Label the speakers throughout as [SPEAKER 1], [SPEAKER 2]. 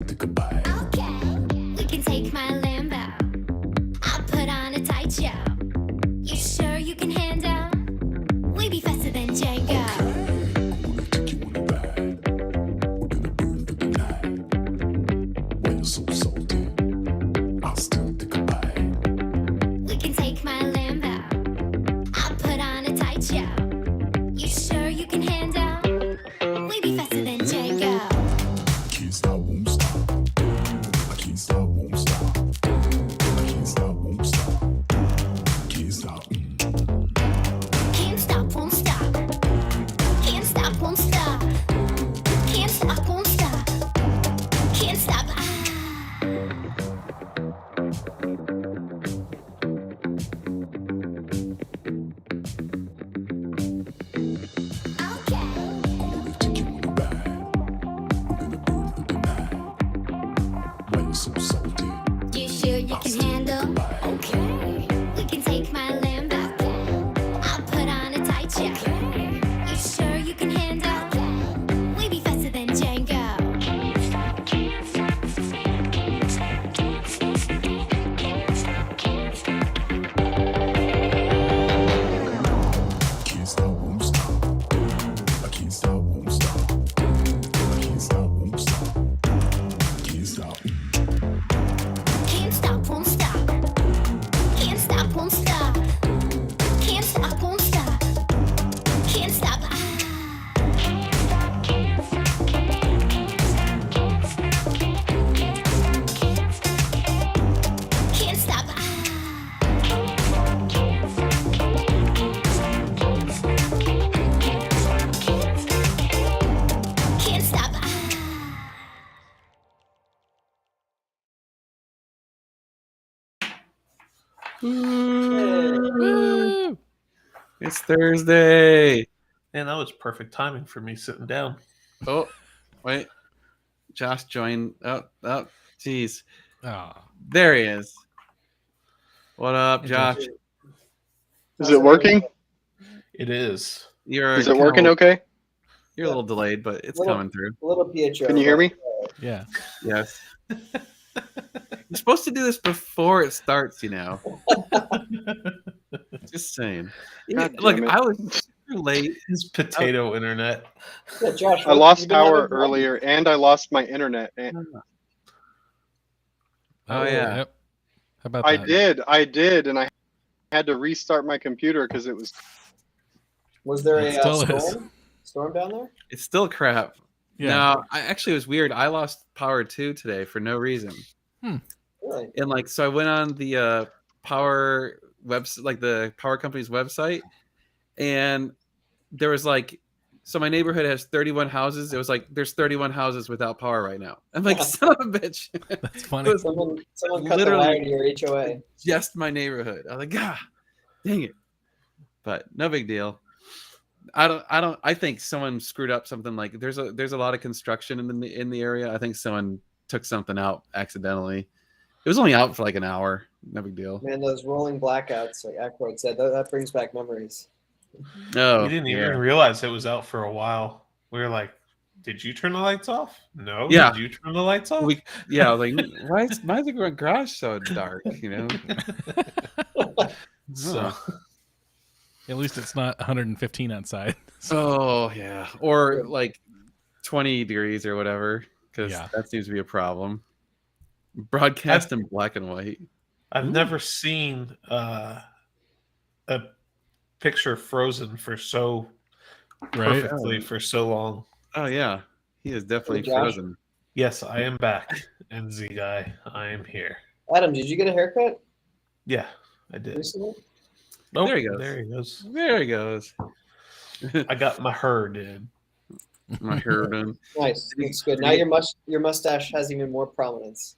[SPEAKER 1] Goodbye.
[SPEAKER 2] Okay, we can take my Lambo. I'll put on a tight show. You sure you can handle? We be faster than Django.
[SPEAKER 1] Gonna take you on a ride. We're gonna burn through the night. When you're so salty, I'll still think about it.
[SPEAKER 2] We can take my Lambo. I'll put on a tight show. You sure you can handle? We be faster than Django.
[SPEAKER 1] Can't stop, won't stop. I can't stop, won't stop. I can't stop, won't stop. Can't stop.
[SPEAKER 2] Can't stop, won't stop. Can't stop, won't stop. Can't stop, won't stop. Can't stop. Okay.
[SPEAKER 1] Gonna take you on a ride. We're gonna burn through the night. When you're so salty,
[SPEAKER 2] You sure you can handle? Okay. We can take my Lambo. I'll put on a tight show. You sure you can handle? We be faster than Django.
[SPEAKER 1] can't stop, won't stop. I can't stop, won't stop. I can't stop, won't stop. Can't stop.
[SPEAKER 2] Can't stop, won't stop. Can't stop, won't stop. Can't stop, won't stop. Can't stop. Can't stop. Can't stop.
[SPEAKER 3] Woo!
[SPEAKER 4] It's Thursday.
[SPEAKER 3] Man, that was perfect timing for me sitting down.
[SPEAKER 4] Oh, wait. Josh joined. Oh, geez.
[SPEAKER 5] Oh,
[SPEAKER 4] There he is. What up, Josh?
[SPEAKER 6] Is it working?
[SPEAKER 3] It is.
[SPEAKER 4] You're
[SPEAKER 6] Is it working okay?
[SPEAKER 4] You're a little delayed, but it's
[SPEAKER 7] Little-
[SPEAKER 4] coming through.
[SPEAKER 7] Little Pietro.
[SPEAKER 6] Can you hear me?
[SPEAKER 5] yeah.
[SPEAKER 4] Yes. You're supposed to do this before it starts, you know. Just saying.
[SPEAKER 6] God
[SPEAKER 4] Look,
[SPEAKER 6] damn it.
[SPEAKER 4] I was super late.
[SPEAKER 3] His potato internet.
[SPEAKER 7] Yeah, Josh.
[SPEAKER 6] I lost power earlier and I lost my internet. And
[SPEAKER 4] Oh, yeah.
[SPEAKER 5] Yep. How about
[SPEAKER 6] I
[SPEAKER 5] that?
[SPEAKER 6] did, and I had to restart my computer because it was.
[SPEAKER 7] Was there
[SPEAKER 5] It
[SPEAKER 7] a
[SPEAKER 5] still is.
[SPEAKER 7] storm down there?
[SPEAKER 4] It's still crap.
[SPEAKER 5] Yeah.
[SPEAKER 4] No, it was weird. I lost power too today for no reason.
[SPEAKER 7] Really?
[SPEAKER 4] And like, so I went on the power website, like the power company's website, and there was like, so my neighborhood has 31 houses. It was like, there's 31 houses without power right now. I'm like, son of a bitch.
[SPEAKER 5] That's funny.
[SPEAKER 4] It was
[SPEAKER 7] Someone cut the
[SPEAKER 4] Literally.
[SPEAKER 7] wire to your HOA.
[SPEAKER 4] just my neighborhood. I was like, ah, dang it. But no big deal. I think someone screwed up something. Like there's a lot of construction in the area. I think someone took something out accidentally. It was only out for like an hour. No big deal.
[SPEAKER 7] Man, those rolling blackouts, like Aykroyd said, that brings back memories.
[SPEAKER 4] Oh,
[SPEAKER 3] We didn't
[SPEAKER 4] yeah.
[SPEAKER 3] even realize it was out for a while. We were like, did you turn the lights off? No.
[SPEAKER 4] Yeah.
[SPEAKER 3] Did you turn the lights off?
[SPEAKER 4] Yeah, like why is the garage so dark? You know.
[SPEAKER 3] So
[SPEAKER 5] At least it's not 115 outside.
[SPEAKER 4] Oh yeah, or like 20 degrees or whatever, because
[SPEAKER 5] Yeah.
[SPEAKER 4] that seems to be a problem. Broadcast in black and white.
[SPEAKER 3] I've never seen a picture frozen for so
[SPEAKER 5] Right?
[SPEAKER 3] perfectly for so long.
[SPEAKER 4] Oh yeah, he is definitely
[SPEAKER 7] Hey, Josh.
[SPEAKER 4] frozen.
[SPEAKER 3] Yes, I am back. And Z guy, I am here.
[SPEAKER 7] Adam, did you get a haircut
[SPEAKER 3] Yeah, I did.
[SPEAKER 7] recently?
[SPEAKER 3] Nope,
[SPEAKER 4] There he goes.
[SPEAKER 3] There he goes.
[SPEAKER 4] There he goes.
[SPEAKER 3] I got my herd in.
[SPEAKER 4] My hurban.
[SPEAKER 7] Nice. It's good. Now your mustache has even more prominence.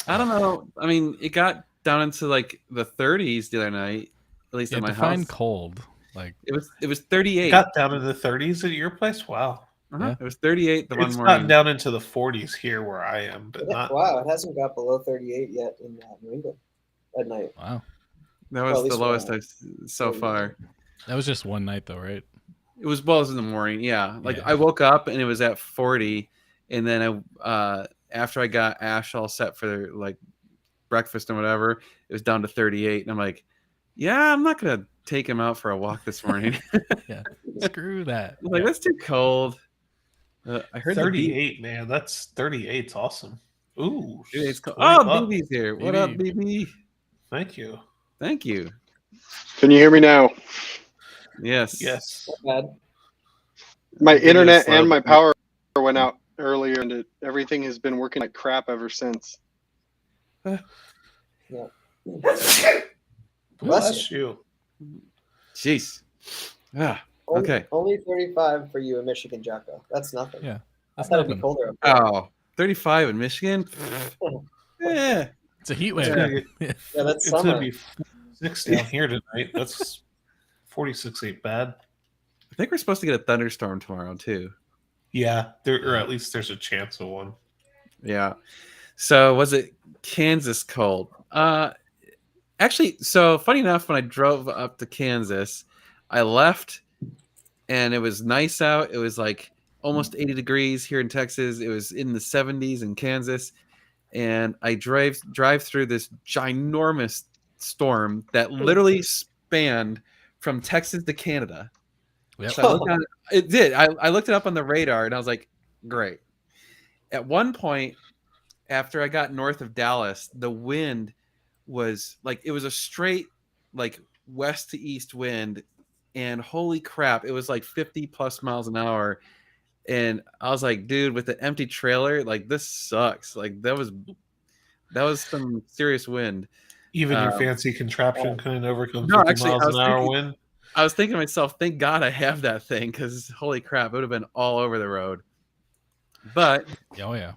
[SPEAKER 4] I don't know. I mean, it got down into like the 30s the other night, at least
[SPEAKER 5] Yeah,
[SPEAKER 4] at my
[SPEAKER 5] define
[SPEAKER 4] house.
[SPEAKER 5] cold. Like,
[SPEAKER 4] It was 38.
[SPEAKER 3] Got down to the 30s at your place? Wow.
[SPEAKER 4] Uh-huh.
[SPEAKER 5] Yeah.
[SPEAKER 4] It was 38 the one
[SPEAKER 3] It's
[SPEAKER 4] morning.
[SPEAKER 3] gotten down into the 40s here where I am, but not.
[SPEAKER 7] Wow, it hasn't got below 38 yet in New England at night.
[SPEAKER 5] wow.
[SPEAKER 4] That
[SPEAKER 7] Well, at
[SPEAKER 4] was the
[SPEAKER 7] least
[SPEAKER 4] lowest
[SPEAKER 7] one.
[SPEAKER 4] I've so far.
[SPEAKER 5] That was just one night though, right?
[SPEAKER 4] It was in the morning. Yeah. Like
[SPEAKER 5] Yeah.
[SPEAKER 4] I woke up and it was at 40, and then after I got Ash all set for like breakfast and whatever, it was down to 38, and I'm like, yeah, I'm not gonna take him out for a walk this morning.
[SPEAKER 5] Yeah. Screw that.
[SPEAKER 4] I'm like, that's too cold. I heard
[SPEAKER 3] 38, man. That's 38's awesome. Ooh.
[SPEAKER 4] It's cold.
[SPEAKER 3] 20
[SPEAKER 4] Oh,
[SPEAKER 3] bucks.
[SPEAKER 4] BB's here. What up, BB?
[SPEAKER 3] Thank you.
[SPEAKER 4] Thank you.
[SPEAKER 6] Can you hear me now?
[SPEAKER 4] Yes.
[SPEAKER 3] Yes.
[SPEAKER 7] Not bad.
[SPEAKER 6] My
[SPEAKER 4] Video
[SPEAKER 6] internet
[SPEAKER 4] slow.
[SPEAKER 6] and my power went out earlier, and everything has been working like crap ever since.
[SPEAKER 3] Bless you.
[SPEAKER 4] Jeez. Ah,
[SPEAKER 7] Only,
[SPEAKER 4] okay.
[SPEAKER 7] Only 35 for you in Michigan, Jocko. That's nothing.
[SPEAKER 5] Yeah.
[SPEAKER 7] I
[SPEAKER 5] That's
[SPEAKER 7] thought it'd be
[SPEAKER 5] nothing.
[SPEAKER 7] colder up there.
[SPEAKER 4] Oh, 35 in Michigan? Yeah.
[SPEAKER 5] It's a heat wave.
[SPEAKER 3] It's gonna get-
[SPEAKER 7] Yeah, that's
[SPEAKER 3] It's
[SPEAKER 7] summer.
[SPEAKER 3] gonna be 46 down here tonight. That's 46 ain't bad.
[SPEAKER 4] I think we're supposed to get a thunderstorm tomorrow, too.
[SPEAKER 3] Yeah, there or at least there's a chance of one.
[SPEAKER 4] Yeah. So was it Kansas cold? Actually, so funny enough, when I drove up to Kansas, I left and it was nice out. It was like almost 80 degrees here in Texas. It was in the 70s in Kansas. And I drive through this ginormous storm that literally spanned from Texas to Canada.
[SPEAKER 5] Yep.
[SPEAKER 4] So I looked on, it did. I looked it up on the radar and I was like, great. At one point, after I got north of Dallas, the wind was like, it was a straight like west to east wind, and holy crap, it was like 50 plus miles an hour. And I was like, dude, with the empty trailer, like this sucks. Like that was some serious wind.
[SPEAKER 3] Even your fancy contraption couldn't overcome
[SPEAKER 4] No,
[SPEAKER 3] 50
[SPEAKER 4] actually,
[SPEAKER 3] miles
[SPEAKER 4] I was
[SPEAKER 3] an hour
[SPEAKER 4] thinking-
[SPEAKER 3] wind.
[SPEAKER 4] I was thinking to myself, thank God I have that thing, because holy crap, it would have been all over the road. But
[SPEAKER 5] Oh yeah.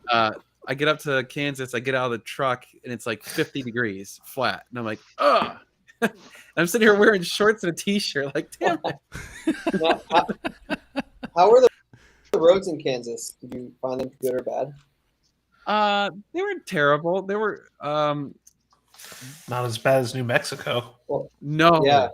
[SPEAKER 4] I get up to Kansas, I get out of the truck, and it's like 50 degrees flat. And I'm like, ugh. I'm sitting here wearing shorts and a t-shirt, like, damn it.
[SPEAKER 7] Now, how were the roads in Kansas? Did you find them good or bad?
[SPEAKER 4] They were terrible. They were
[SPEAKER 3] Not as bad as New Mexico.
[SPEAKER 4] no,
[SPEAKER 7] Yeah.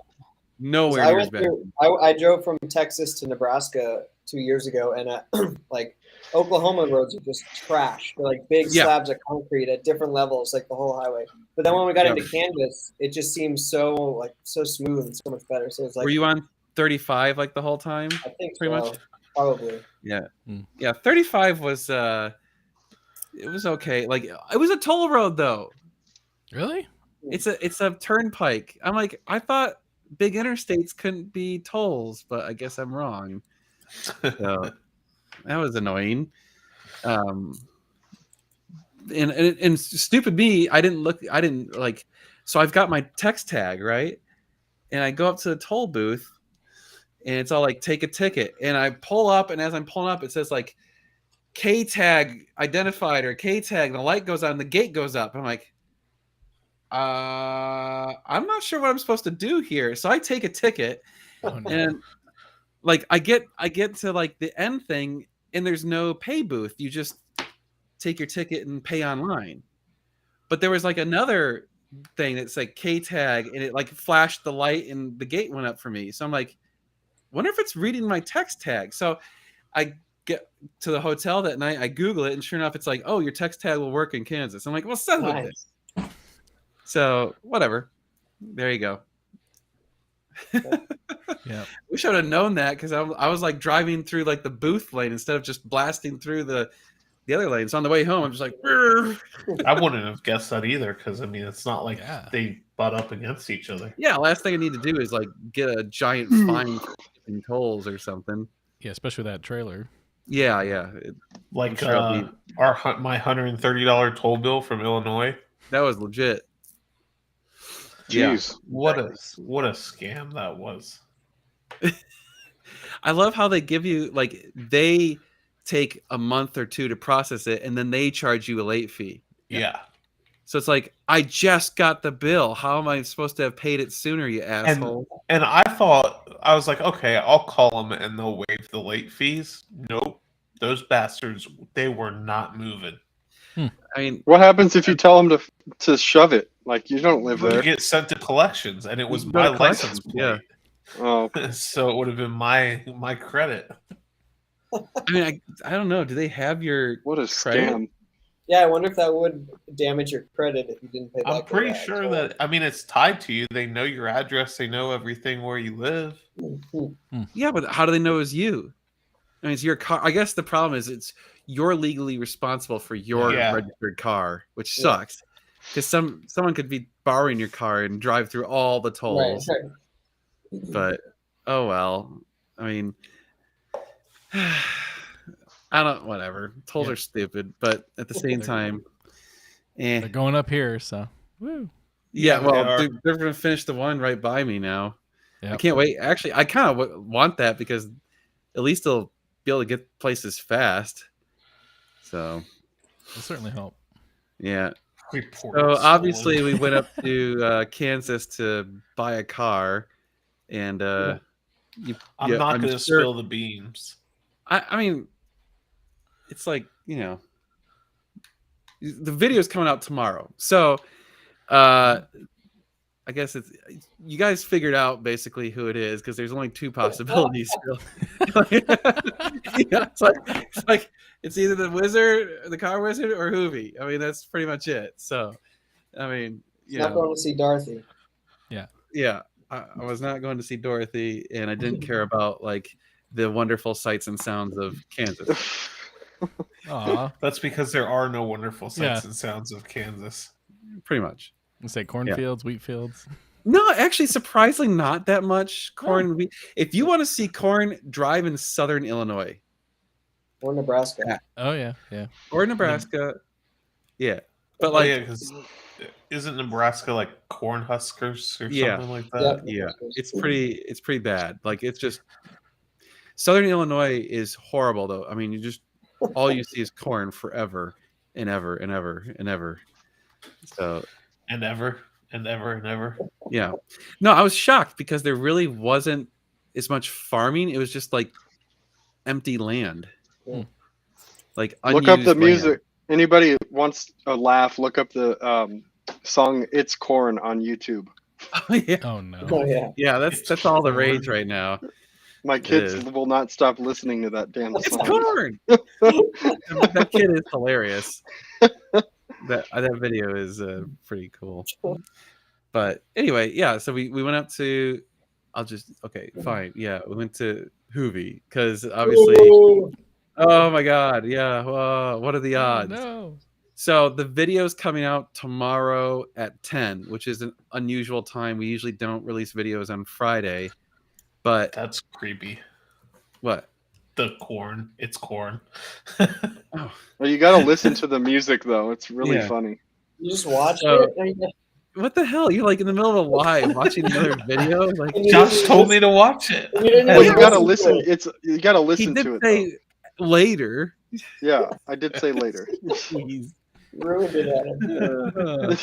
[SPEAKER 4] nowhere
[SPEAKER 7] I
[SPEAKER 4] near
[SPEAKER 7] went
[SPEAKER 4] as bad.
[SPEAKER 7] through, I drove from Texas to Nebraska 2 years ago, and like Oklahoma roads are just trash. They're like big
[SPEAKER 4] Yeah.
[SPEAKER 7] slabs of concrete at different levels, like the whole highway. But then when we got
[SPEAKER 4] Yeah.
[SPEAKER 7] into Kansas, it just seems so smooth and so much better. So it's like,
[SPEAKER 4] Were you on 35 like the whole time?
[SPEAKER 7] I think
[SPEAKER 4] pretty
[SPEAKER 7] so,
[SPEAKER 4] much?
[SPEAKER 7] probably.
[SPEAKER 4] Yeah, 35 was it was okay. Like it was a toll road though.
[SPEAKER 5] Really?
[SPEAKER 4] It's a turnpike. I'm like, I thought big interstates couldn't be tolls, but I guess I'm wrong. So that was annoying. And stupid me, I didn't like, so I've got my text tag, right? And I go up to the toll booth and it's all like, take a ticket. And I pull up, and as I'm pulling up, it says like K tag identified or K tag, and the light goes on and the gate goes up. I'm like, I'm not sure what I'm supposed to do here. So I take a ticket,
[SPEAKER 5] Oh, no.
[SPEAKER 4] and like I get to like the end thing, and there's no pay booth. You just take your ticket and pay online. But there was like another thing that's like K tag, and it like flashed the light and the gate went up for me. So I'm like, wonder if it's reading my text tag. So I get to the hotel that night, I Google it, and sure enough, it's like, oh, your text tag will work in Kansas. I'm like, well, son of a bitch.
[SPEAKER 7] Nice.
[SPEAKER 4] So whatever. There you go.
[SPEAKER 5] Yeah.
[SPEAKER 4] Wish I would have known that, because I was like driving through like the booth lane instead of just blasting through the other lane. So on the way home, I'm just like, "Brr."
[SPEAKER 3] I wouldn't have guessed that either, because I mean, it's not like
[SPEAKER 5] Yeah.
[SPEAKER 3] they butt up against each other.
[SPEAKER 4] yeah. Last thing I need to do is like get a giant fine for skipping tolls or something.
[SPEAKER 5] Yeah, especially that trailer.
[SPEAKER 4] Yeah.
[SPEAKER 3] Like
[SPEAKER 4] sure I'll
[SPEAKER 3] my $130 toll bill from Illinois.
[SPEAKER 4] That was legit. Yeah.
[SPEAKER 6] Jeez.
[SPEAKER 3] What a scam that was.
[SPEAKER 4] I love how they give you like, they take a month or two to process it, and then they charge you a late fee.
[SPEAKER 3] Yeah.
[SPEAKER 4] So it's like, I just got the bill. How am I supposed to have paid it sooner, you asshole?
[SPEAKER 3] And I was like, okay, I'll call them and they'll waive the late fees. Nope. Those bastards, they were not moving.
[SPEAKER 4] I mean,
[SPEAKER 6] What happens if you tell them to shove it? Like, you don't live
[SPEAKER 3] You
[SPEAKER 6] there.
[SPEAKER 3] get sent to collections, and it was
[SPEAKER 4] You go
[SPEAKER 3] my
[SPEAKER 4] to collections,
[SPEAKER 3] license
[SPEAKER 4] yeah.
[SPEAKER 3] plate.
[SPEAKER 6] Oh,
[SPEAKER 3] So it would have been my credit.
[SPEAKER 4] I mean, I don't know. Do they have your
[SPEAKER 6] what a
[SPEAKER 4] credit?
[SPEAKER 6] scam.
[SPEAKER 7] Yeah, I wonder if that would damage your credit if you didn't pay that.
[SPEAKER 3] I'm
[SPEAKER 7] guy
[SPEAKER 3] pretty
[SPEAKER 7] back.
[SPEAKER 3] sure that, I mean, it's tied to you. They know your address. They know everything where you live.
[SPEAKER 4] Yeah, but how do they know it was you? I mean, it's your car. I guess the problem is you're legally responsible for your
[SPEAKER 3] Yeah.
[SPEAKER 4] registered car, which
[SPEAKER 7] Yeah.
[SPEAKER 4] sucks. Because someone could be borrowing your car and drive through all the
[SPEAKER 7] Right.
[SPEAKER 4] tolls. But oh well. I mean, I don't. Whatever. Tolls
[SPEAKER 5] Yeah.
[SPEAKER 4] are stupid, but at the same time,
[SPEAKER 5] They're going up here, so woo.
[SPEAKER 4] yeah.
[SPEAKER 3] Yeah, they
[SPEAKER 4] Well,
[SPEAKER 3] are.
[SPEAKER 4] they're gonna finish the one right by me now. I
[SPEAKER 5] Yep.
[SPEAKER 4] can't wait. Actually, I kind of want that because at least they'll be able to get places fast. So
[SPEAKER 5] It'll certainly help.
[SPEAKER 4] yeah.
[SPEAKER 3] Report
[SPEAKER 4] So
[SPEAKER 3] stolen.
[SPEAKER 4] obviously we went up to Kansas to buy a car, and
[SPEAKER 3] I'm
[SPEAKER 4] yeah,
[SPEAKER 3] not
[SPEAKER 4] I'm
[SPEAKER 3] going to
[SPEAKER 4] sure-
[SPEAKER 3] spill the beans.
[SPEAKER 4] I mean, it's like, you know, the video's coming out tomorrow, so I guess it's you guys figured out basically who it is because there's only two possibilities. Really. Yeah, it's like it's either the wizard, the car wizard, or Hoovy. I mean, that's pretty much it. So, I mean, you
[SPEAKER 7] Not
[SPEAKER 4] know,
[SPEAKER 7] going to see Dorothy.
[SPEAKER 4] yeah, I was not going to see Dorothy, and I didn't care about like the wonderful sights and sounds of Kansas.
[SPEAKER 5] Aw.
[SPEAKER 3] That's because there are no wonderful sights
[SPEAKER 5] Yeah.
[SPEAKER 3] and sounds of Kansas.
[SPEAKER 4] Pretty much.
[SPEAKER 5] I say cornfields, wheat fields.
[SPEAKER 4] No, actually, surprisingly, not that much corn. If you want to see corn, drive in southern Illinois
[SPEAKER 7] Or Nebraska.
[SPEAKER 5] Oh yeah, yeah.
[SPEAKER 4] or Nebraska. Yeah, but
[SPEAKER 3] Oh,
[SPEAKER 4] like,
[SPEAKER 3] yeah, because isn't Nebraska like corn huskers or
[SPEAKER 4] Yeah.
[SPEAKER 3] something like
[SPEAKER 7] Yep.
[SPEAKER 3] that?
[SPEAKER 4] yeah, it's pretty bad. Like, it's just southern Illinois is horrible, though. I mean, you just all you see is corn forever and ever and ever and ever. So
[SPEAKER 3] And ever and ever and ever.
[SPEAKER 4] yeah, no, I was shocked because there really wasn't as much farming. It was just like empty land.
[SPEAKER 7] Yeah.
[SPEAKER 4] Like
[SPEAKER 6] Look up
[SPEAKER 4] unused
[SPEAKER 6] the
[SPEAKER 4] land.
[SPEAKER 6] music. Anybody wants a laugh? Look up the song "It's Corn" on YouTube.
[SPEAKER 4] Oh, yeah.
[SPEAKER 5] Oh no.
[SPEAKER 7] Oh yeah.
[SPEAKER 4] Yeah, that's all the rage right now.
[SPEAKER 6] My kids
[SPEAKER 4] is.
[SPEAKER 6] will not stop listening to that damn
[SPEAKER 4] It's
[SPEAKER 6] song.
[SPEAKER 4] corn. That kid is hilarious. That video is pretty cool. But anyway, yeah. So we went up to. Okay, fine. Yeah, we went to Hoovy because obviously.
[SPEAKER 7] Ooh.
[SPEAKER 4] Oh my God! Yeah. What are the
[SPEAKER 5] Oh,
[SPEAKER 4] odds?
[SPEAKER 5] no.
[SPEAKER 4] So the video's coming out tomorrow at 10, which is an unusual time. We usually don't release videos on Friday. But
[SPEAKER 3] That's creepy.
[SPEAKER 4] what?
[SPEAKER 3] The corn. It's corn.
[SPEAKER 4] Oh,
[SPEAKER 6] Well, you got to listen to the music though. It's really
[SPEAKER 4] Yeah.
[SPEAKER 6] funny.
[SPEAKER 7] You just watched
[SPEAKER 4] So-
[SPEAKER 7] it. I mean,
[SPEAKER 4] what the hell? You're like in the middle of a live watching another video? Like
[SPEAKER 7] and you
[SPEAKER 3] Josh
[SPEAKER 7] didn't
[SPEAKER 3] told me
[SPEAKER 7] listen-
[SPEAKER 3] to watch it.
[SPEAKER 7] you didn't
[SPEAKER 6] Well, you
[SPEAKER 7] even
[SPEAKER 6] got to
[SPEAKER 7] listen
[SPEAKER 6] listen.
[SPEAKER 7] to it.
[SPEAKER 6] You got to
[SPEAKER 4] he
[SPEAKER 6] listen
[SPEAKER 4] did
[SPEAKER 6] to it.
[SPEAKER 4] say later.
[SPEAKER 6] Though. Yeah, I did say later.
[SPEAKER 4] Jeez.
[SPEAKER 7] You ruined it, Adam.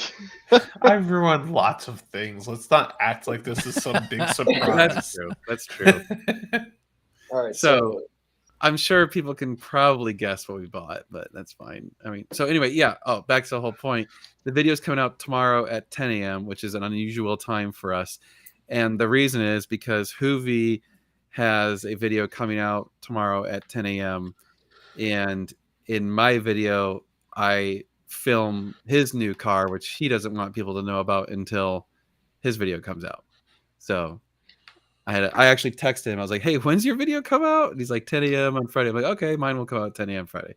[SPEAKER 3] I ruined lots of things. Let's not act like this is some big
[SPEAKER 4] That's
[SPEAKER 3] surprise.
[SPEAKER 4] true. That's true.
[SPEAKER 7] All right.
[SPEAKER 4] So- I'm sure people can probably guess what we bought, but that's fine. I mean, so anyway, yeah. Oh, back to the whole point. The video's coming out tomorrow at 10 a.m., which is an unusual time for us. And the reason is because Hoovy has a video coming out tomorrow at 10 a.m. And in my video, I film his new car, which he doesn't want people to know about until his video comes out. So I actually texted him. I was like, "Hey, when's your video come out?" And he's like, 10 a.m. on Friday. I'm like, "Okay, mine will come out 10 a.m. Friday."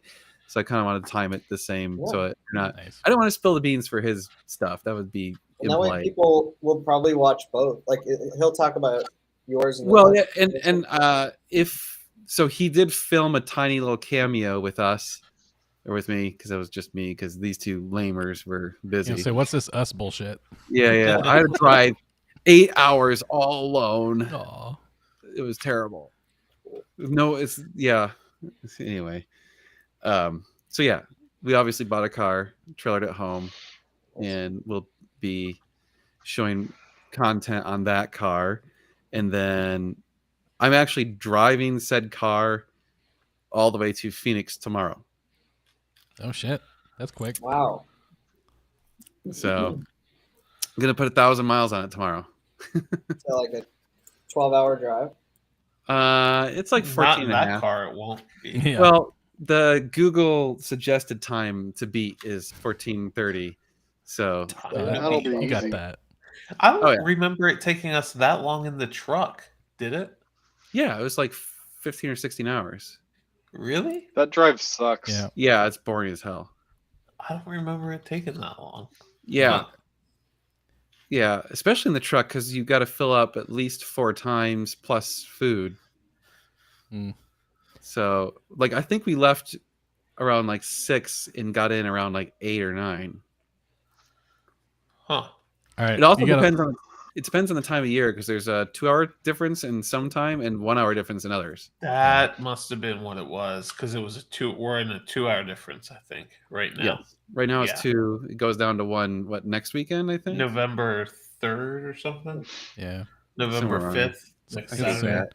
[SPEAKER 4] So I kind of wanted to time it the same, so we're not.
[SPEAKER 5] Nice.
[SPEAKER 4] I don't want to spill the beans for his stuff. That would be
[SPEAKER 7] And that way
[SPEAKER 4] impolite.
[SPEAKER 7] people will probably watch both. Like he'll talk about yours. And
[SPEAKER 4] Well,
[SPEAKER 7] then
[SPEAKER 4] yeah, and if so, he did film a tiny little cameo with us or with me because it was just me because these two lamers were busy.
[SPEAKER 5] So what's this us bullshit?
[SPEAKER 4] Yeah. I had to drive 8 hours all alone.
[SPEAKER 5] Aw.
[SPEAKER 4] It was terrible. No, it's yeah. Anyway, so yeah, we obviously bought a car, trailered it home, and we'll be showing content on that car. And then I'm actually driving said car all the way to Phoenix tomorrow.
[SPEAKER 5] Oh shit. That's quick.
[SPEAKER 7] wow.
[SPEAKER 4] So I'm gonna put 1,000 miles on it tomorrow.
[SPEAKER 7] So like a 12-hour drive.
[SPEAKER 4] It's like
[SPEAKER 3] Not
[SPEAKER 4] 14
[SPEAKER 3] in
[SPEAKER 4] and a
[SPEAKER 3] that
[SPEAKER 4] half.
[SPEAKER 3] car, it won't be.
[SPEAKER 5] Yeah.
[SPEAKER 4] Well, the Google suggested time to beat is 14:30. So
[SPEAKER 6] That'll be
[SPEAKER 5] You got
[SPEAKER 6] easy.
[SPEAKER 5] that.
[SPEAKER 3] I don't
[SPEAKER 4] Oh, yeah.
[SPEAKER 3] remember it taking us that long in the truck. Did it?
[SPEAKER 4] yeah, it was like 15 or 16 hours.
[SPEAKER 3] Really?
[SPEAKER 6] That drive sucks.
[SPEAKER 5] Yeah.
[SPEAKER 4] Yeah, it's boring as hell.
[SPEAKER 3] I don't remember it taking that long.
[SPEAKER 4] Yeah.
[SPEAKER 3] Huh.
[SPEAKER 4] Yeah, especially in the truck because you got to fill up at least 4 times plus food.
[SPEAKER 5] Mm.
[SPEAKER 4] So, like, I think we left around like 6 and got in around like 8 or 9.
[SPEAKER 3] Huh.
[SPEAKER 5] All right.
[SPEAKER 4] It also
[SPEAKER 5] you gotta-
[SPEAKER 4] depends on the time of year because there's a 2-hour difference in some time and 1-hour difference in others.
[SPEAKER 3] That must have been what it was because it was we're in a 2-hour difference, I think, right now.
[SPEAKER 4] Yes. Right now
[SPEAKER 3] Yeah.
[SPEAKER 4] it's 2. It goes down to 1. What, next weekend? I think.
[SPEAKER 3] November 3rd or something.
[SPEAKER 5] Yeah.
[SPEAKER 3] November
[SPEAKER 4] Somewhere around
[SPEAKER 3] 5th.
[SPEAKER 5] there.
[SPEAKER 3] Next
[SPEAKER 4] I think
[SPEAKER 3] Saturday.
[SPEAKER 4] that.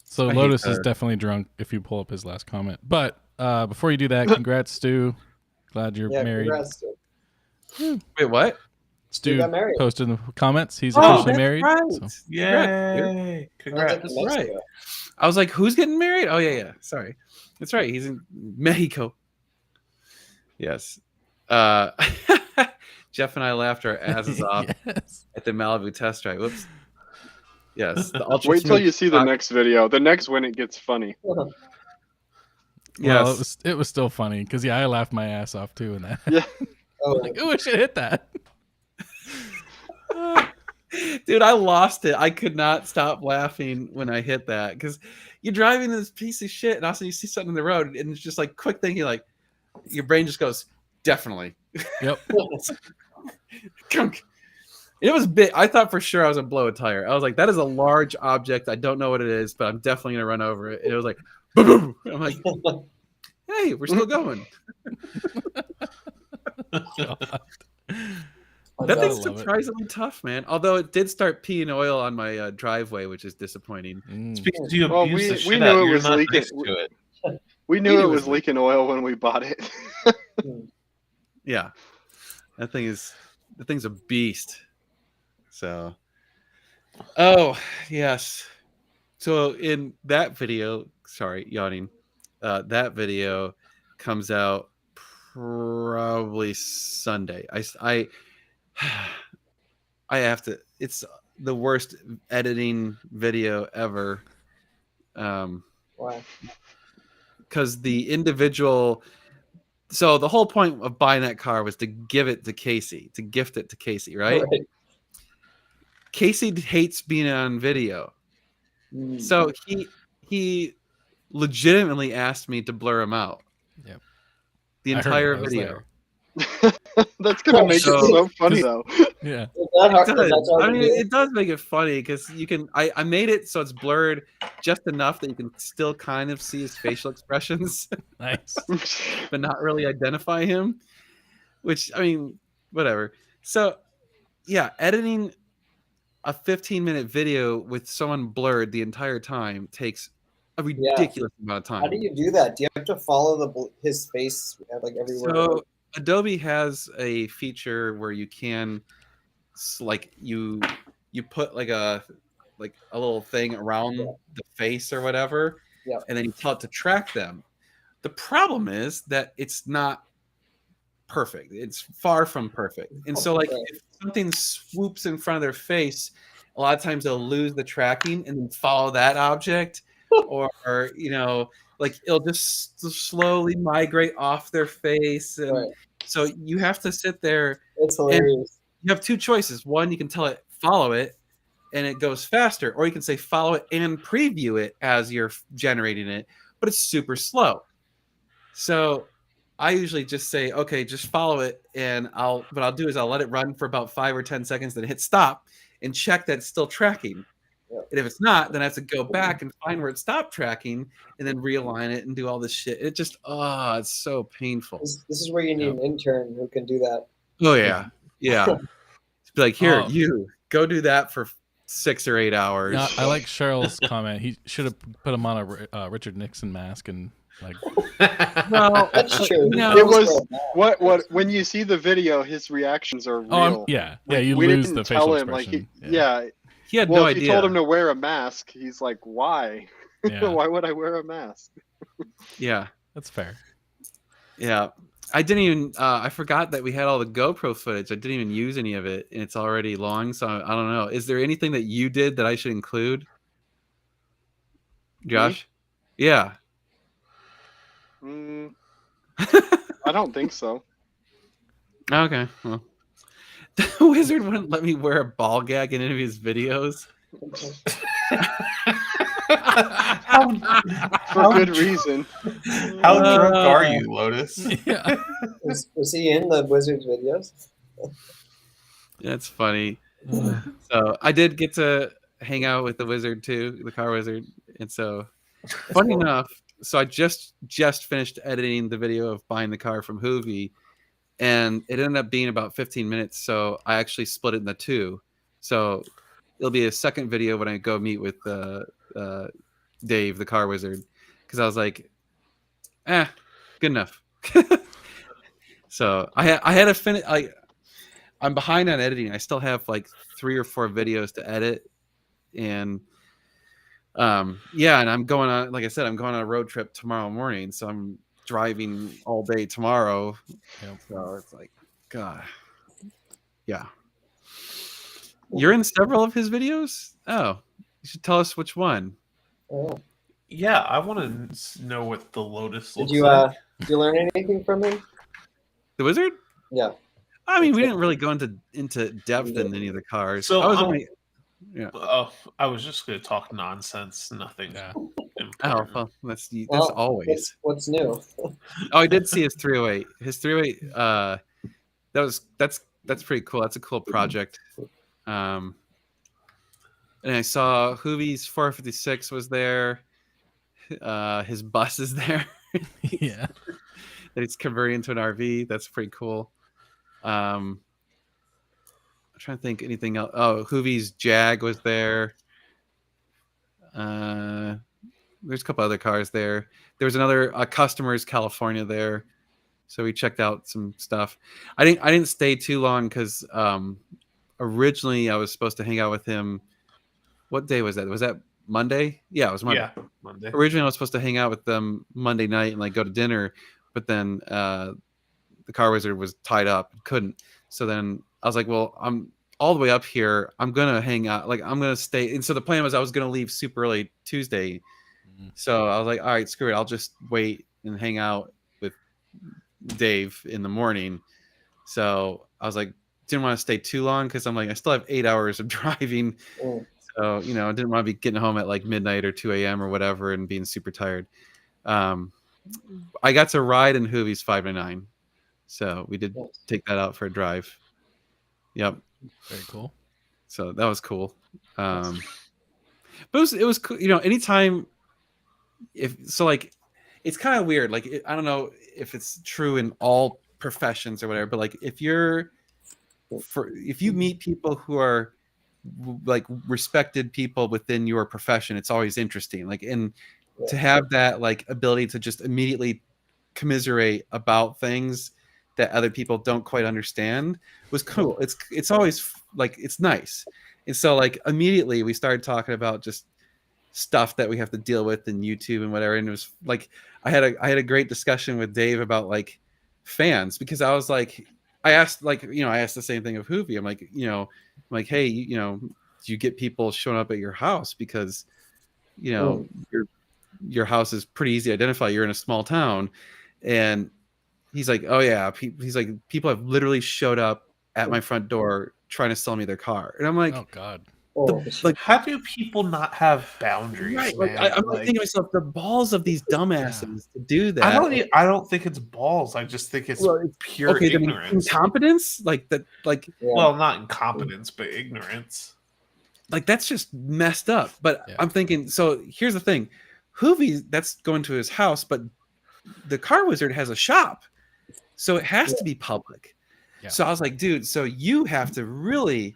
[SPEAKER 5] So
[SPEAKER 4] I hate
[SPEAKER 5] Lotus is
[SPEAKER 4] that.
[SPEAKER 5] definitely drunk if you pull up his last comment. But before you do that, congrats, Stu. Glad you're
[SPEAKER 7] Yeah,
[SPEAKER 5] married.
[SPEAKER 7] congrats. Dude.
[SPEAKER 4] Wait, what?
[SPEAKER 5] Stu
[SPEAKER 7] got married.
[SPEAKER 5] posted in the comments. He's
[SPEAKER 4] Oh,
[SPEAKER 5] officially
[SPEAKER 4] that's
[SPEAKER 5] married.
[SPEAKER 4] right.
[SPEAKER 5] So.
[SPEAKER 4] Congrats, dude.
[SPEAKER 3] Yay!
[SPEAKER 7] Sounds like
[SPEAKER 3] Congrats.
[SPEAKER 7] Mexico.
[SPEAKER 4] right. I was like, who's getting married? Oh yeah. Sorry, that's right. He's in Mexico. Yes. Jeff and I laughed our asses off
[SPEAKER 5] Yes.
[SPEAKER 4] at the Malibu test drive. Whoops. Yes. The ultra
[SPEAKER 6] Wait till
[SPEAKER 4] smooth
[SPEAKER 6] you see the
[SPEAKER 4] stock-
[SPEAKER 6] next video. The next when it gets funny.
[SPEAKER 5] Well,
[SPEAKER 4] Yes.
[SPEAKER 5] it was still funny because I laughed my ass off too in that.
[SPEAKER 6] Yeah.
[SPEAKER 7] Oh,
[SPEAKER 5] Like, oh, I should hit that.
[SPEAKER 4] Dude, I lost it. I could not stop laughing when I hit that because you're driving this piece of shit and also you see something in the road and it's just like quick thinking, like your brain just goes, definitely.
[SPEAKER 5] Yep.
[SPEAKER 4] Kunk. It was big. I thought for sure I was gonna blow a tire. I was like, that is a large object. I don't know what it is, but I'm definitely gonna run over it. And it was like, boom, boom. I'm like, hey, we're still going. That
[SPEAKER 5] I
[SPEAKER 4] thing's
[SPEAKER 5] love it.
[SPEAKER 4] surprisingly tough, man. Although it did start peeing oil on my driveway, which is disappointing.
[SPEAKER 5] Mm.
[SPEAKER 3] It's because you
[SPEAKER 6] Well,
[SPEAKER 3] abuse
[SPEAKER 6] we-
[SPEAKER 3] the
[SPEAKER 6] we
[SPEAKER 3] shit
[SPEAKER 6] knew
[SPEAKER 3] out.
[SPEAKER 6] it
[SPEAKER 3] You're
[SPEAKER 6] was
[SPEAKER 3] not
[SPEAKER 6] leaking.
[SPEAKER 3] nice to it.
[SPEAKER 6] We knew
[SPEAKER 4] knew
[SPEAKER 6] it
[SPEAKER 4] it
[SPEAKER 6] was
[SPEAKER 4] was
[SPEAKER 6] leaking oil when we bought it.
[SPEAKER 4] Yeah, the thing's a beast. So, oh yes. So in that video, sorry, yawning. That video comes out probably Sunday. I have to. It's the worst editing video ever.
[SPEAKER 7] Why?
[SPEAKER 4] Because the individual. So the whole point of buying that car was to give it to Casey, to gift it to Casey, right? Casey hates being on video.
[SPEAKER 7] Mm.
[SPEAKER 4] So he legitimately asked me to blur him out.
[SPEAKER 5] Yep.
[SPEAKER 4] The
[SPEAKER 5] I heard
[SPEAKER 4] entire
[SPEAKER 5] it. I was
[SPEAKER 4] video.
[SPEAKER 5] there.
[SPEAKER 6] That's gonna make
[SPEAKER 4] So-
[SPEAKER 6] it so funny though.
[SPEAKER 5] Yeah.
[SPEAKER 7] Is that hard,
[SPEAKER 4] It does.
[SPEAKER 7] that's hard
[SPEAKER 4] I
[SPEAKER 7] to
[SPEAKER 4] mean,
[SPEAKER 7] do?
[SPEAKER 4] it does make it funny because you can. I made it so it's blurred just enough that you can still kind of see his facial expressions,
[SPEAKER 5] Nice.
[SPEAKER 4] but not really identify him. Which I mean, whatever. So, yeah, editing a 15-minute video with someone blurred the entire time takes a ridiculous amount of time.
[SPEAKER 7] How do you do that? Do you have to follow his face like everywhere?
[SPEAKER 4] So Adobe has a feature where you can like you put like a little thing around the face or whatever,
[SPEAKER 7] Yeah.
[SPEAKER 4] and then you tell it to track them. The problem is that it's not perfect. It's far from perfect. And so like
[SPEAKER 7] Right.
[SPEAKER 4] if something swoops in front of their face, a lot of times they'll lose the tracking and then follow that object, or like it'll just slowly migrate off their face. And
[SPEAKER 7] Right.
[SPEAKER 4] so you have to sit there.
[SPEAKER 7] It's hilarious.
[SPEAKER 4] You have two choices. One, you can tell it follow it and it goes faster, or you can say follow it and preview it as you're generating it, but it's super slow. So I usually just say, okay, just follow it, and what I'll do is I'll let it run for about 5 or 10 seconds, then hit stop and check that it's still tracking.
[SPEAKER 7] Yeah.
[SPEAKER 4] And if it's not, then I have to go back and find where it stopped tracking and then realign it and do all this shit. It just it's so painful.
[SPEAKER 7] This is where you need an intern who can do that.
[SPEAKER 4] Oh yeah. Yeah. Be like, here,
[SPEAKER 5] Oh.
[SPEAKER 4] you go do that for 6 or 8 hours.
[SPEAKER 5] Yeah, I like Cheryl's comment. He should have put him on a Richard Nixon mask and like.
[SPEAKER 4] Well,
[SPEAKER 7] That's true.
[SPEAKER 4] No.
[SPEAKER 6] It was what when you see the video, his reactions are real.
[SPEAKER 5] Oh, yeah. You
[SPEAKER 6] we
[SPEAKER 5] lose
[SPEAKER 6] didn't
[SPEAKER 5] the
[SPEAKER 6] tell
[SPEAKER 5] facial
[SPEAKER 6] him like
[SPEAKER 5] expression.
[SPEAKER 6] yeah.
[SPEAKER 4] he had
[SPEAKER 6] Well,
[SPEAKER 4] no
[SPEAKER 6] if
[SPEAKER 4] idea.
[SPEAKER 6] you told him to wear a mask, he's like, why?
[SPEAKER 5] Yeah.
[SPEAKER 6] Why would I wear a mask?
[SPEAKER 4] Yeah.
[SPEAKER 5] That's fair.
[SPEAKER 4] Yeah. I didn't even I forgot that we had all the GoPro footage. I didn't even use any of it, and it's already long, so I don't know. Is there anything that you did that I should include? Josh? Yeah.
[SPEAKER 6] Mm, I don't think so.
[SPEAKER 4] Okay. Well. The wizard wouldn't let me wear a ball gag in any of his videos.
[SPEAKER 6] For good reason.
[SPEAKER 3] How drunk are you, Lotus?
[SPEAKER 5] Yeah.
[SPEAKER 7] Was he in the Wizards videos?
[SPEAKER 4] That's funny. So I did get to hang out with the wizard too, the car wizard. And so funny enough, so I just finished editing the video of buying the car from Hoovie, and it ended up being about 15 minutes. So I actually split it into two. So it'll be a second video when I go meet with Dave, the car wizard, because I was like, good enough. So I had to finish. I'm behind on editing. I still have like 3 or 4 videos to edit, and and I'm going on. Like I said, I'm going on a road trip tomorrow morning, so I'm driving all day tomorrow.
[SPEAKER 5] Yep.
[SPEAKER 4] So it's like, God, yeah. You're in several of his videos. Oh, you should tell us which one.
[SPEAKER 7] Oh.
[SPEAKER 3] Yeah, I want to know what the Lotus looks
[SPEAKER 7] Did you
[SPEAKER 3] like.
[SPEAKER 7] did you learn anything from him?
[SPEAKER 4] The wizard?
[SPEAKER 7] Yeah.
[SPEAKER 4] I mean, we didn't really go into depth in any of the cars.
[SPEAKER 3] So,
[SPEAKER 4] I was only, yeah.
[SPEAKER 3] Oh, I was just going to talk nonsense. Nothing.
[SPEAKER 5] Yeah.
[SPEAKER 4] Oh,
[SPEAKER 3] important.
[SPEAKER 4] well, that's
[SPEAKER 7] Well,
[SPEAKER 4] always.
[SPEAKER 7] What's new?
[SPEAKER 4] Oh, I did see his 308. His 308. That's pretty cool. That's a cool project. And I saw Hoovie's 456 was there. His bus is there.
[SPEAKER 5] Yeah.
[SPEAKER 4] That he's converting into an RV. That's pretty cool. I'm trying to think anything else. Oh, Hoovie's Jag was there. There's a couple other cars there. There was another Customers California there, so we checked out some stuff. I didn't stay too long because originally I was supposed to hang out with him. What day was that? Was that Monday? Yeah, it was Monday.
[SPEAKER 3] Yeah, Monday.
[SPEAKER 4] Originally I was supposed to hang out with them Monday night and like go to dinner, but then the car wizard was tied up and couldn't. So then I was like, well, I'm all the way up here. I'm gonna hang out. Like I'm gonna stay. And so the plan was I was gonna leave super early Tuesday. So I was like, all right, screw it. I'll just wait and hang out with Dave in the morning. So I was like, didn't want to stay too long because I'm like, I still have 8 hours of driving.
[SPEAKER 7] Mm.
[SPEAKER 4] So, you know, I didn't want to be getting home at like midnight or 2 a.m. or whatever and being super tired. I got to ride in Hoovie's 599. So we did take that out for a drive. Yep.
[SPEAKER 5] Very cool.
[SPEAKER 4] So that was cool. But it was cool. You know, anytime it's kind of weird. Like, I don't know if it's true in all professions or whatever, but like if you meet people who are like respected people within your profession, it's always interesting. Like, and to have that like ability to just immediately commiserate about things that other people don't quite understand was cool. It's always like, it's nice. And so like immediately we started talking about just stuff that we have to deal with in YouTube and whatever. And it was like, I had a great discussion with Dave about like fans, because I was like, I asked the same thing of Hoovie. I'm like, hey, do you get people showing up at your house? Because, your house is pretty easy to identify. You're in a small town. And he's like, oh yeah. He's like, people have literally showed up at my front door trying to sell me their car. And I'm like,
[SPEAKER 5] oh God.
[SPEAKER 4] like,
[SPEAKER 3] how do people not have boundaries?
[SPEAKER 4] right,
[SPEAKER 3] Man?
[SPEAKER 4] like, I'm thinking to myself, the balls of these dumbasses to do that.
[SPEAKER 3] I don't think it's balls. I just think it's pure ignorance.
[SPEAKER 4] Incompetence, like that, like
[SPEAKER 3] Well, not incompetence, but ignorance.
[SPEAKER 4] like that's just messed up. But
[SPEAKER 5] Yeah.
[SPEAKER 4] I'm thinking, so here's the thing, Hoovie, that's going to his house, but the car wizard has a shop, so it has to be public.
[SPEAKER 5] Yeah.
[SPEAKER 4] So I was like, dude, so you have to really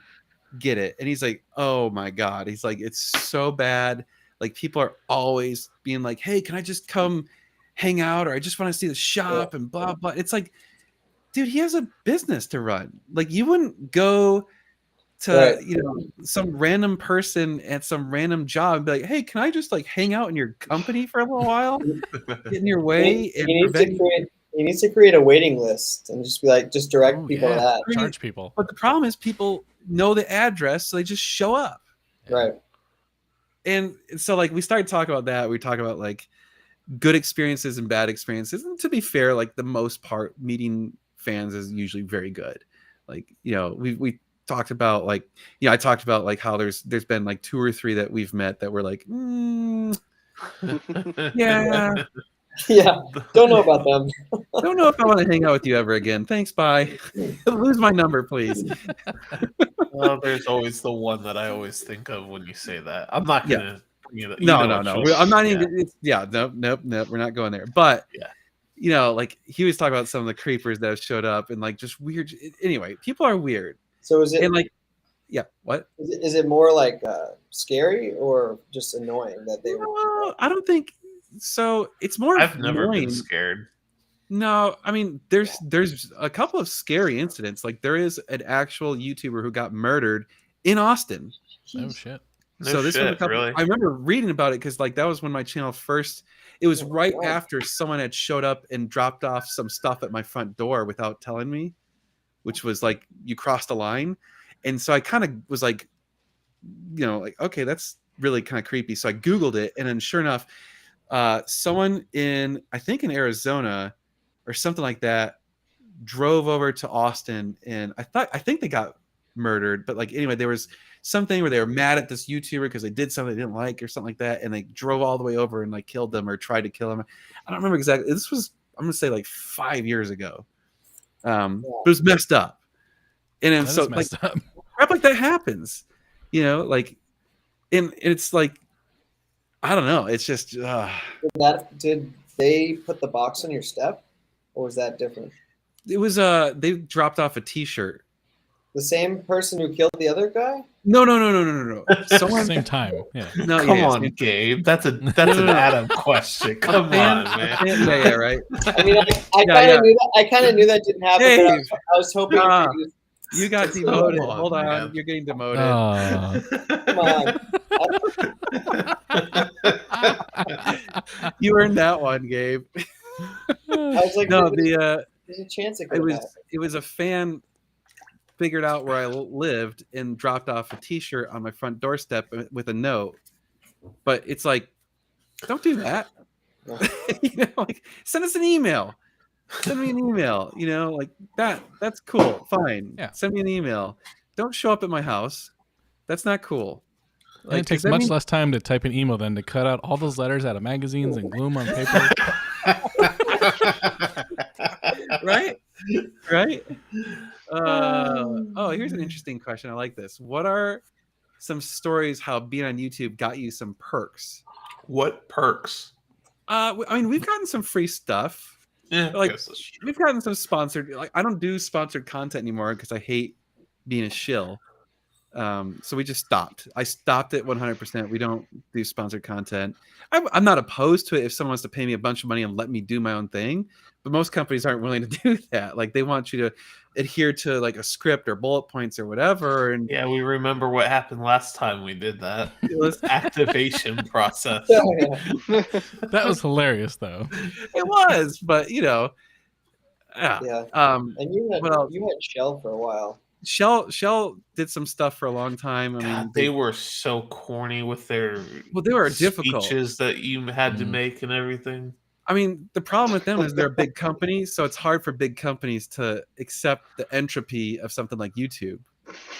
[SPEAKER 4] get it. And he's like, oh my God, he's like, it's so bad. Like people are always being like, hey, can I just come hang out, or I just want to see the shop and blah blah. It's like, dude, he has a business to run. Like you wouldn't go to
[SPEAKER 7] Right.
[SPEAKER 4] some random person at some random job and be like, hey, can I just like hang out in your company for a little while, get in your way, and prevent.
[SPEAKER 7] He needs to create a waiting list and just be like, just direct people to that.
[SPEAKER 5] Charge people.
[SPEAKER 4] But the problem is people know the address, so they just show up.
[SPEAKER 7] Right.
[SPEAKER 4] And so like we started talking about that. We talk about like good experiences and bad experiences. And to be fair, like the most part, meeting fans is usually very good. Like, we talked about like, I talked about like how there's been like 2 or 3 that we've met that were like, yeah,
[SPEAKER 7] Yeah. Don't know about them.
[SPEAKER 4] don't know if I want to hang out with you ever again. Thanks, bye. Lose my number, please.
[SPEAKER 3] Well, there's always the one that I always think of when you say that. I'm not gonna.
[SPEAKER 4] No. I'm not even. Nope. We're not going there. But like he was talking about some of the creepers that have showed up and like just weird. Anyway, people are weird.
[SPEAKER 7] So is it
[SPEAKER 4] and like, what?
[SPEAKER 7] Is it more like scary or just annoying that they?
[SPEAKER 4] No, I don't think so. It's more.
[SPEAKER 3] I've never
[SPEAKER 4] annoying.
[SPEAKER 3] been scared.
[SPEAKER 4] No, I mean there's a couple of scary incidents. Like there is an actual YouTuber who got murdered in Austin.
[SPEAKER 5] Oh shit.
[SPEAKER 4] So this was a couple,
[SPEAKER 3] really?
[SPEAKER 4] I remember reading about it because like that was when my channel first. It was right
[SPEAKER 7] wow.
[SPEAKER 4] after someone had showed up and dropped off some stuff at my front door without telling me, which was like you crossed a line, and so I kind of was like, like okay, that's really kind of creepy. So I Googled it, and then sure enough, someone in in Arizona or something like that drove over to Austin, and I think they got murdered, but like anyway, there was something where they were mad at this YouTuber because they did something they didn't like or something like that, and they drove all the way over and like killed them or tried to kill them. I don't remember exactly. This was, I'm gonna say, like 5 years ago. But it was messed up, and then so like crap like that happens, like, and it's like I don't know. It's just
[SPEAKER 7] Did they put the box on your step, or was that different?
[SPEAKER 4] it was they dropped off a T-shirt.
[SPEAKER 7] The same person who killed the other guy?
[SPEAKER 4] No. Someone
[SPEAKER 5] Same time. Yeah.
[SPEAKER 4] No,
[SPEAKER 3] Come on, Gabe. That's an Adam question. Come on, man.
[SPEAKER 4] Yeah, right.
[SPEAKER 7] I mean, I kind of knew that didn't happen.
[SPEAKER 4] Dave.
[SPEAKER 7] But I was hoping.
[SPEAKER 4] You got demoted.
[SPEAKER 3] Come on,
[SPEAKER 4] Hold on,
[SPEAKER 3] man.
[SPEAKER 4] you're getting demoted.
[SPEAKER 7] Come on.
[SPEAKER 4] You earned that one, Gabe.
[SPEAKER 7] I was like,
[SPEAKER 4] No,
[SPEAKER 7] there's a chance it could happen.
[SPEAKER 4] it was a fan figured out where I lived and dropped off a T-shirt on my front doorstep with a note. But it's like, don't do that.
[SPEAKER 7] No.
[SPEAKER 4] Like send us an email. Send me an email. Like that. That's cool. Fine.
[SPEAKER 5] Yeah.
[SPEAKER 4] Send me an email. Don't show up at my house. That's not cool.
[SPEAKER 5] And it takes much less time to type an email than to cut out all those letters out of magazines and glue them on paper.
[SPEAKER 4] Right? Here's an interesting question. I like this. What are some stories how being on YouTube got you some perks?
[SPEAKER 3] What perks?
[SPEAKER 4] I mean, we've gotten some free stuff.
[SPEAKER 3] Yeah,
[SPEAKER 4] Like,
[SPEAKER 3] I guess that's true.
[SPEAKER 4] we've gotten some sponsored. Like, I don't do sponsored content anymore because I hate being a shill. So we just stopped. I stopped it 100%. We don't do sponsored content. I'm not opposed to it if someone wants to pay me a bunch of money and let me do my own thing. But most companies aren't willing to do that. Like they want you to adhere to like a script or bullet points or whatever. And
[SPEAKER 3] Yeah, we remember what happened last time we did that.
[SPEAKER 4] it was
[SPEAKER 3] Activation process.
[SPEAKER 7] Oh, yeah.
[SPEAKER 5] That was hilarious, though.
[SPEAKER 4] but yeah.
[SPEAKER 7] Yeah. And
[SPEAKER 4] what else?
[SPEAKER 7] you had Shell for a while.
[SPEAKER 4] Shell did some stuff for a long time. I mean,
[SPEAKER 3] God, they were so corny with their
[SPEAKER 4] they were difficult
[SPEAKER 3] speeches that you had to
[SPEAKER 5] Mhm.
[SPEAKER 3] make and everything.
[SPEAKER 4] I mean, the problem with them is they're a big company, so it's hard for big companies to accept the entropy of something like YouTube.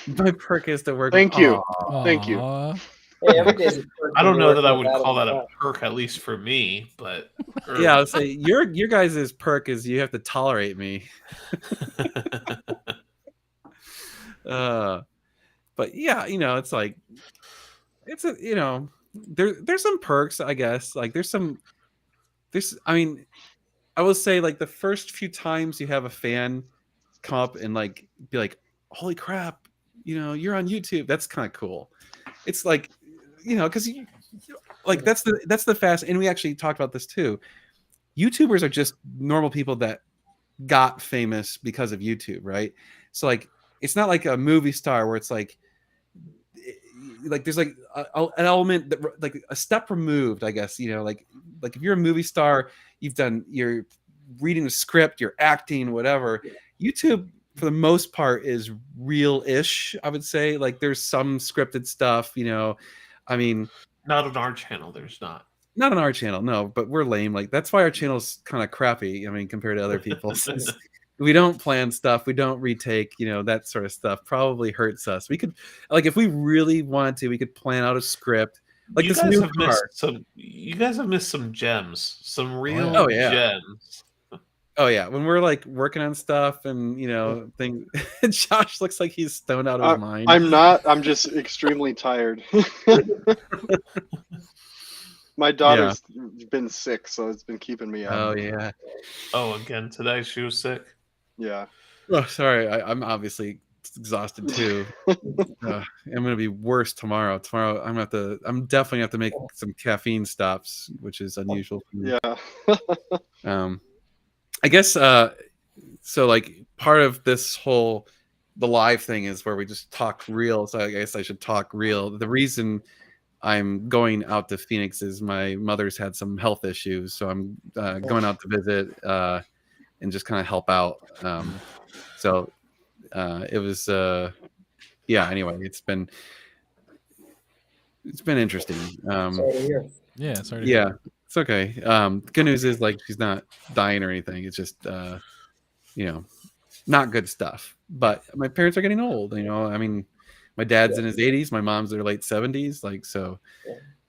[SPEAKER 4] My perk is to work.
[SPEAKER 6] Thank you.
[SPEAKER 4] Aw.
[SPEAKER 6] Thank you.
[SPEAKER 5] Aw.
[SPEAKER 7] Hey, every day's a perk
[SPEAKER 3] I don't
[SPEAKER 7] when
[SPEAKER 3] know
[SPEAKER 7] you're
[SPEAKER 3] that I
[SPEAKER 7] working
[SPEAKER 3] would
[SPEAKER 7] with
[SPEAKER 3] call
[SPEAKER 7] Adam
[SPEAKER 3] that a
[SPEAKER 7] and
[SPEAKER 3] perk, at least for me, but
[SPEAKER 4] Yeah, I'll say your guys' perk is you have to tolerate me. But yeah, it's like it's a there's some perks, I guess. Like I mean, I will say like the first few times you have a fan come up and like be like, holy crap, you're on YouTube. That's kind of cool. It's like, because like that's the fast. And we actually talked about this too. YouTubers are just normal people that got famous because of YouTube, right? So like, it's not like a movie star where it's like, like there's like an element that like a step removed, I guess, you know, like if you're a movie star, you're reading the script, you're acting, whatever. YouTube for the most part is real-ish, I would say. Like there's some scripted stuff, you know. I mean,
[SPEAKER 3] Not on our channel, there's not.
[SPEAKER 4] not on our channel, no, but we're lame. Like that's why our channel's kind of crappy. I mean, compared to other people's. We don't plan stuff. We don't retake, you know, that sort of stuff probably hurts us. We could, like, if we really wanted to, we could plan out a script. Like
[SPEAKER 3] you
[SPEAKER 4] this
[SPEAKER 3] guys
[SPEAKER 4] new
[SPEAKER 3] have
[SPEAKER 4] car.
[SPEAKER 3] missed some. You guys have missed some gems, some real
[SPEAKER 4] Oh, yeah.
[SPEAKER 3] gems.
[SPEAKER 4] Oh yeah, when we're like working on stuff and you know things. Josh looks like he's stoned out of his mind.
[SPEAKER 6] I'm not. I'm just extremely tired. My daughter's been sick, so it's been keeping me up.
[SPEAKER 4] Oh yeah.
[SPEAKER 3] Oh, again today she was sick.
[SPEAKER 6] Yeah.
[SPEAKER 4] Oh, sorry. I'm obviously exhausted too. I'm gonna be worse tomorrow. Tomorrow I'm definitely gonna have to make some caffeine stops, which is unusual for me.
[SPEAKER 6] Yeah.
[SPEAKER 4] I guess so like part of this whole the live thing is where we just talk real. So I guess I should talk real. The reason I'm going out to Phoenix is my mother's had some health issues, so I'm going out to visit and just kind of help out. So it was anyway, it's been interesting.
[SPEAKER 7] Sorry to hear.
[SPEAKER 5] Yeah, sorry. To hear.
[SPEAKER 4] It's okay. Good news is like she's not dying or anything. It's just you know, not good stuff. But my parents are getting old, you know. I mean, my dad's in his 80s, my mom's in her late 70s, like so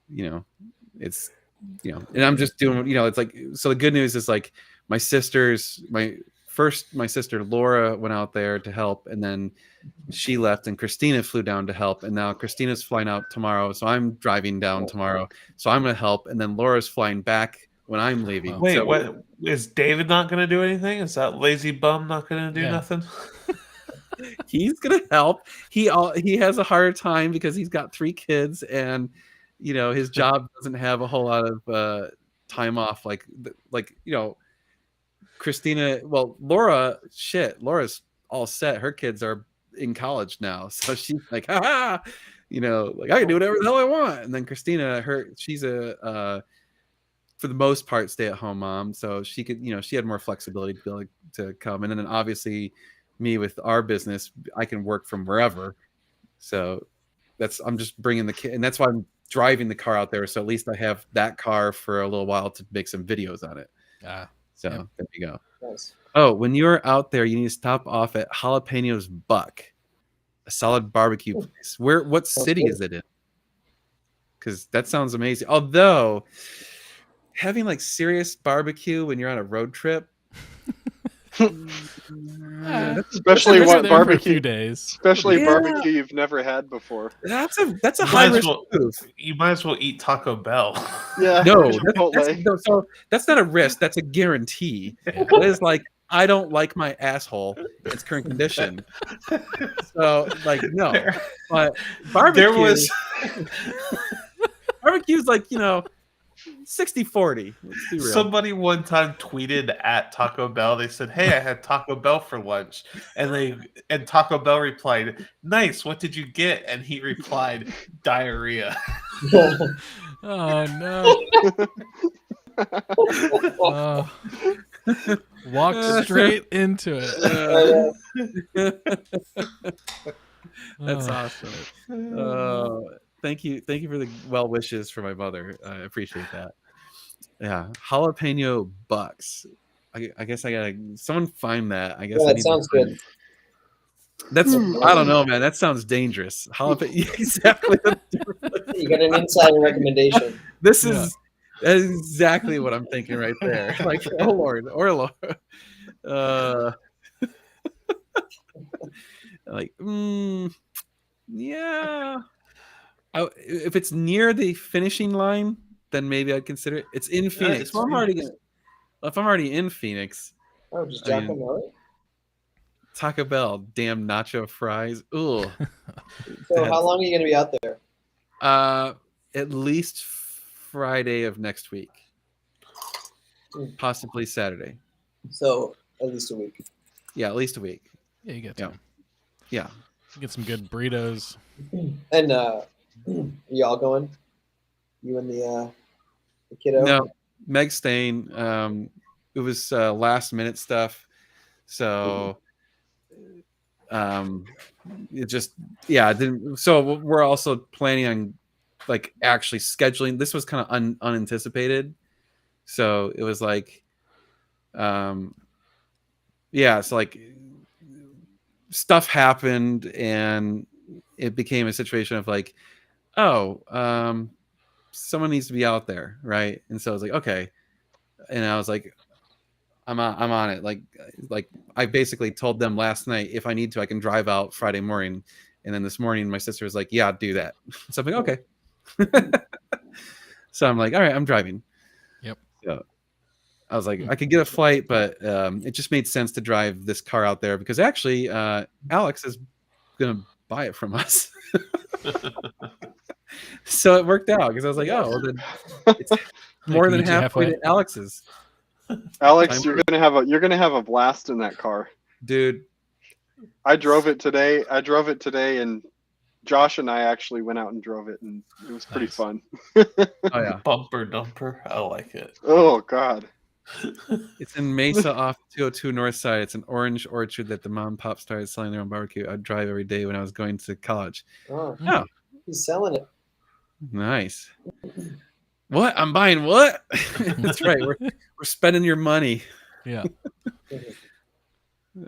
[SPEAKER 4] you know, it's you know, and I'm just doing, you know, it's like, so the good news is like my sister Laura went out there to help, and then she left, and Christina flew down to help, and now Christina's flying out tomorrow, so I'm driving down tomorrow, so I'm gonna help, and then Laura's flying back when I'm leaving.
[SPEAKER 3] Wait,
[SPEAKER 4] so,
[SPEAKER 3] what is David not going to do anything? Is that lazy bum not going to do nothing?
[SPEAKER 4] He's gonna help. He has a harder time because he's got 3 kids, and you know his job doesn't have a whole lot of time off. Like you know, Christina. Well, Laura's all set. Her kids are in college now, so she's like, ha, you know, like I can do whatever the hell I want. And then Christina, she's a for the most part stay at home mom, so she could, you know, she had more flexibility to be able to come. And then obviously me with our business, I can work from wherever. So I'm just bringing the kid, and that's why I'm driving the car out there. So at least I have that car for a little while to make some videos on it. So there you go.
[SPEAKER 7] Nice.
[SPEAKER 4] Oh, when you're out there, you need to stop off at Jalapenos Buck, a solid barbecue place. What city is it in? Because that sounds amazing. Although having like serious barbecue when you're on a road trip,
[SPEAKER 6] especially what
[SPEAKER 5] For a
[SPEAKER 6] barbecue,
[SPEAKER 5] few days.
[SPEAKER 6] especially barbecue you've never had before.
[SPEAKER 4] that's a high risk move.
[SPEAKER 3] You might as well eat Taco Bell.
[SPEAKER 6] Yeah.
[SPEAKER 4] No,
[SPEAKER 6] Chipotle.
[SPEAKER 4] so that's not a risk. That's a guarantee. It is like, I don't like my asshole in its current condition. So like, no, but barbecue, barbecue's like, you know, 60-40. Let's be real.
[SPEAKER 3] Somebody one time tweeted at Taco Bell. They said, "Hey, I had Taco Bell for lunch," and Taco Bell replied, "Nice. What did you get?" And he replied, "Diarrhea."
[SPEAKER 5] Oh no. Walked straight into it.
[SPEAKER 4] That's awesome. Thank you for the well wishes for my mother. I appreciate that. Yeah, jalapeno bucks. I guess I gotta someone find that. I guess
[SPEAKER 7] That sounds good.
[SPEAKER 4] That's I don't know, man. That sounds dangerous. Jalapeno, exactly.
[SPEAKER 7] You got an insider recommendation.
[SPEAKER 4] This is that is exactly what I'm thinking right there. Like, oh Lord, or Lord. Like, yeah. If it's near the finishing line, then maybe I'd consider it. It's in Phoenix. If I'm already in Phoenix,
[SPEAKER 7] Oh, just Jack and Miller?
[SPEAKER 4] Taco Bell, damn nacho fries. Ooh.
[SPEAKER 7] So how long are you going to be out there?
[SPEAKER 4] At least Friday of next week, possibly Saturday.
[SPEAKER 7] So at least a week.
[SPEAKER 4] Yeah, at least a week.
[SPEAKER 5] Yeah, you get
[SPEAKER 4] Yeah.
[SPEAKER 5] to
[SPEAKER 4] Yeah.
[SPEAKER 5] get some good burritos.
[SPEAKER 7] And You all going? You and the kiddo?
[SPEAKER 4] No, Meg staying. It was last minute stuff, so it just it didn't. So we're also planning on like actually scheduling. This was kind of unanticipated, so it was like, it's like stuff happened and it became a situation of like, someone needs to be out there, right? And so I was like, okay, and I was like, I'm on it. Like I basically told them last night, if I need to, I can drive out Friday morning. And then this morning, my sister was like, yeah, do that. So I'm like, okay. So I'm like, all right, I'm driving.
[SPEAKER 5] Yep.
[SPEAKER 4] So I was like, I could get a flight, but it just made sense to drive this car out there because actually Alex is going to buy it from us. So it worked out because I was like, oh, well, then it's more
[SPEAKER 5] Can
[SPEAKER 4] than
[SPEAKER 5] meet you
[SPEAKER 4] halfway
[SPEAKER 5] halfway.
[SPEAKER 4] to Alex's.
[SPEAKER 6] Alex, you're gonna have a blast in that car.
[SPEAKER 4] Dude,
[SPEAKER 6] I drove it today, and Josh and I actually went out and drove it, and it was pretty
[SPEAKER 5] Nice.
[SPEAKER 6] fun.
[SPEAKER 4] oh yeah.
[SPEAKER 3] Bumper dumper. I like it.
[SPEAKER 6] Oh God.
[SPEAKER 4] It's in Mesa off 202 North Side. It's an orange orchard that the mom and pop started selling their own barbecue. I'd drive every day when I was going to college.
[SPEAKER 7] Oh,
[SPEAKER 4] Oh,
[SPEAKER 7] he's selling it.
[SPEAKER 4] nice. What? I'm buying what? That's right. We're spending your money.
[SPEAKER 5] Yeah.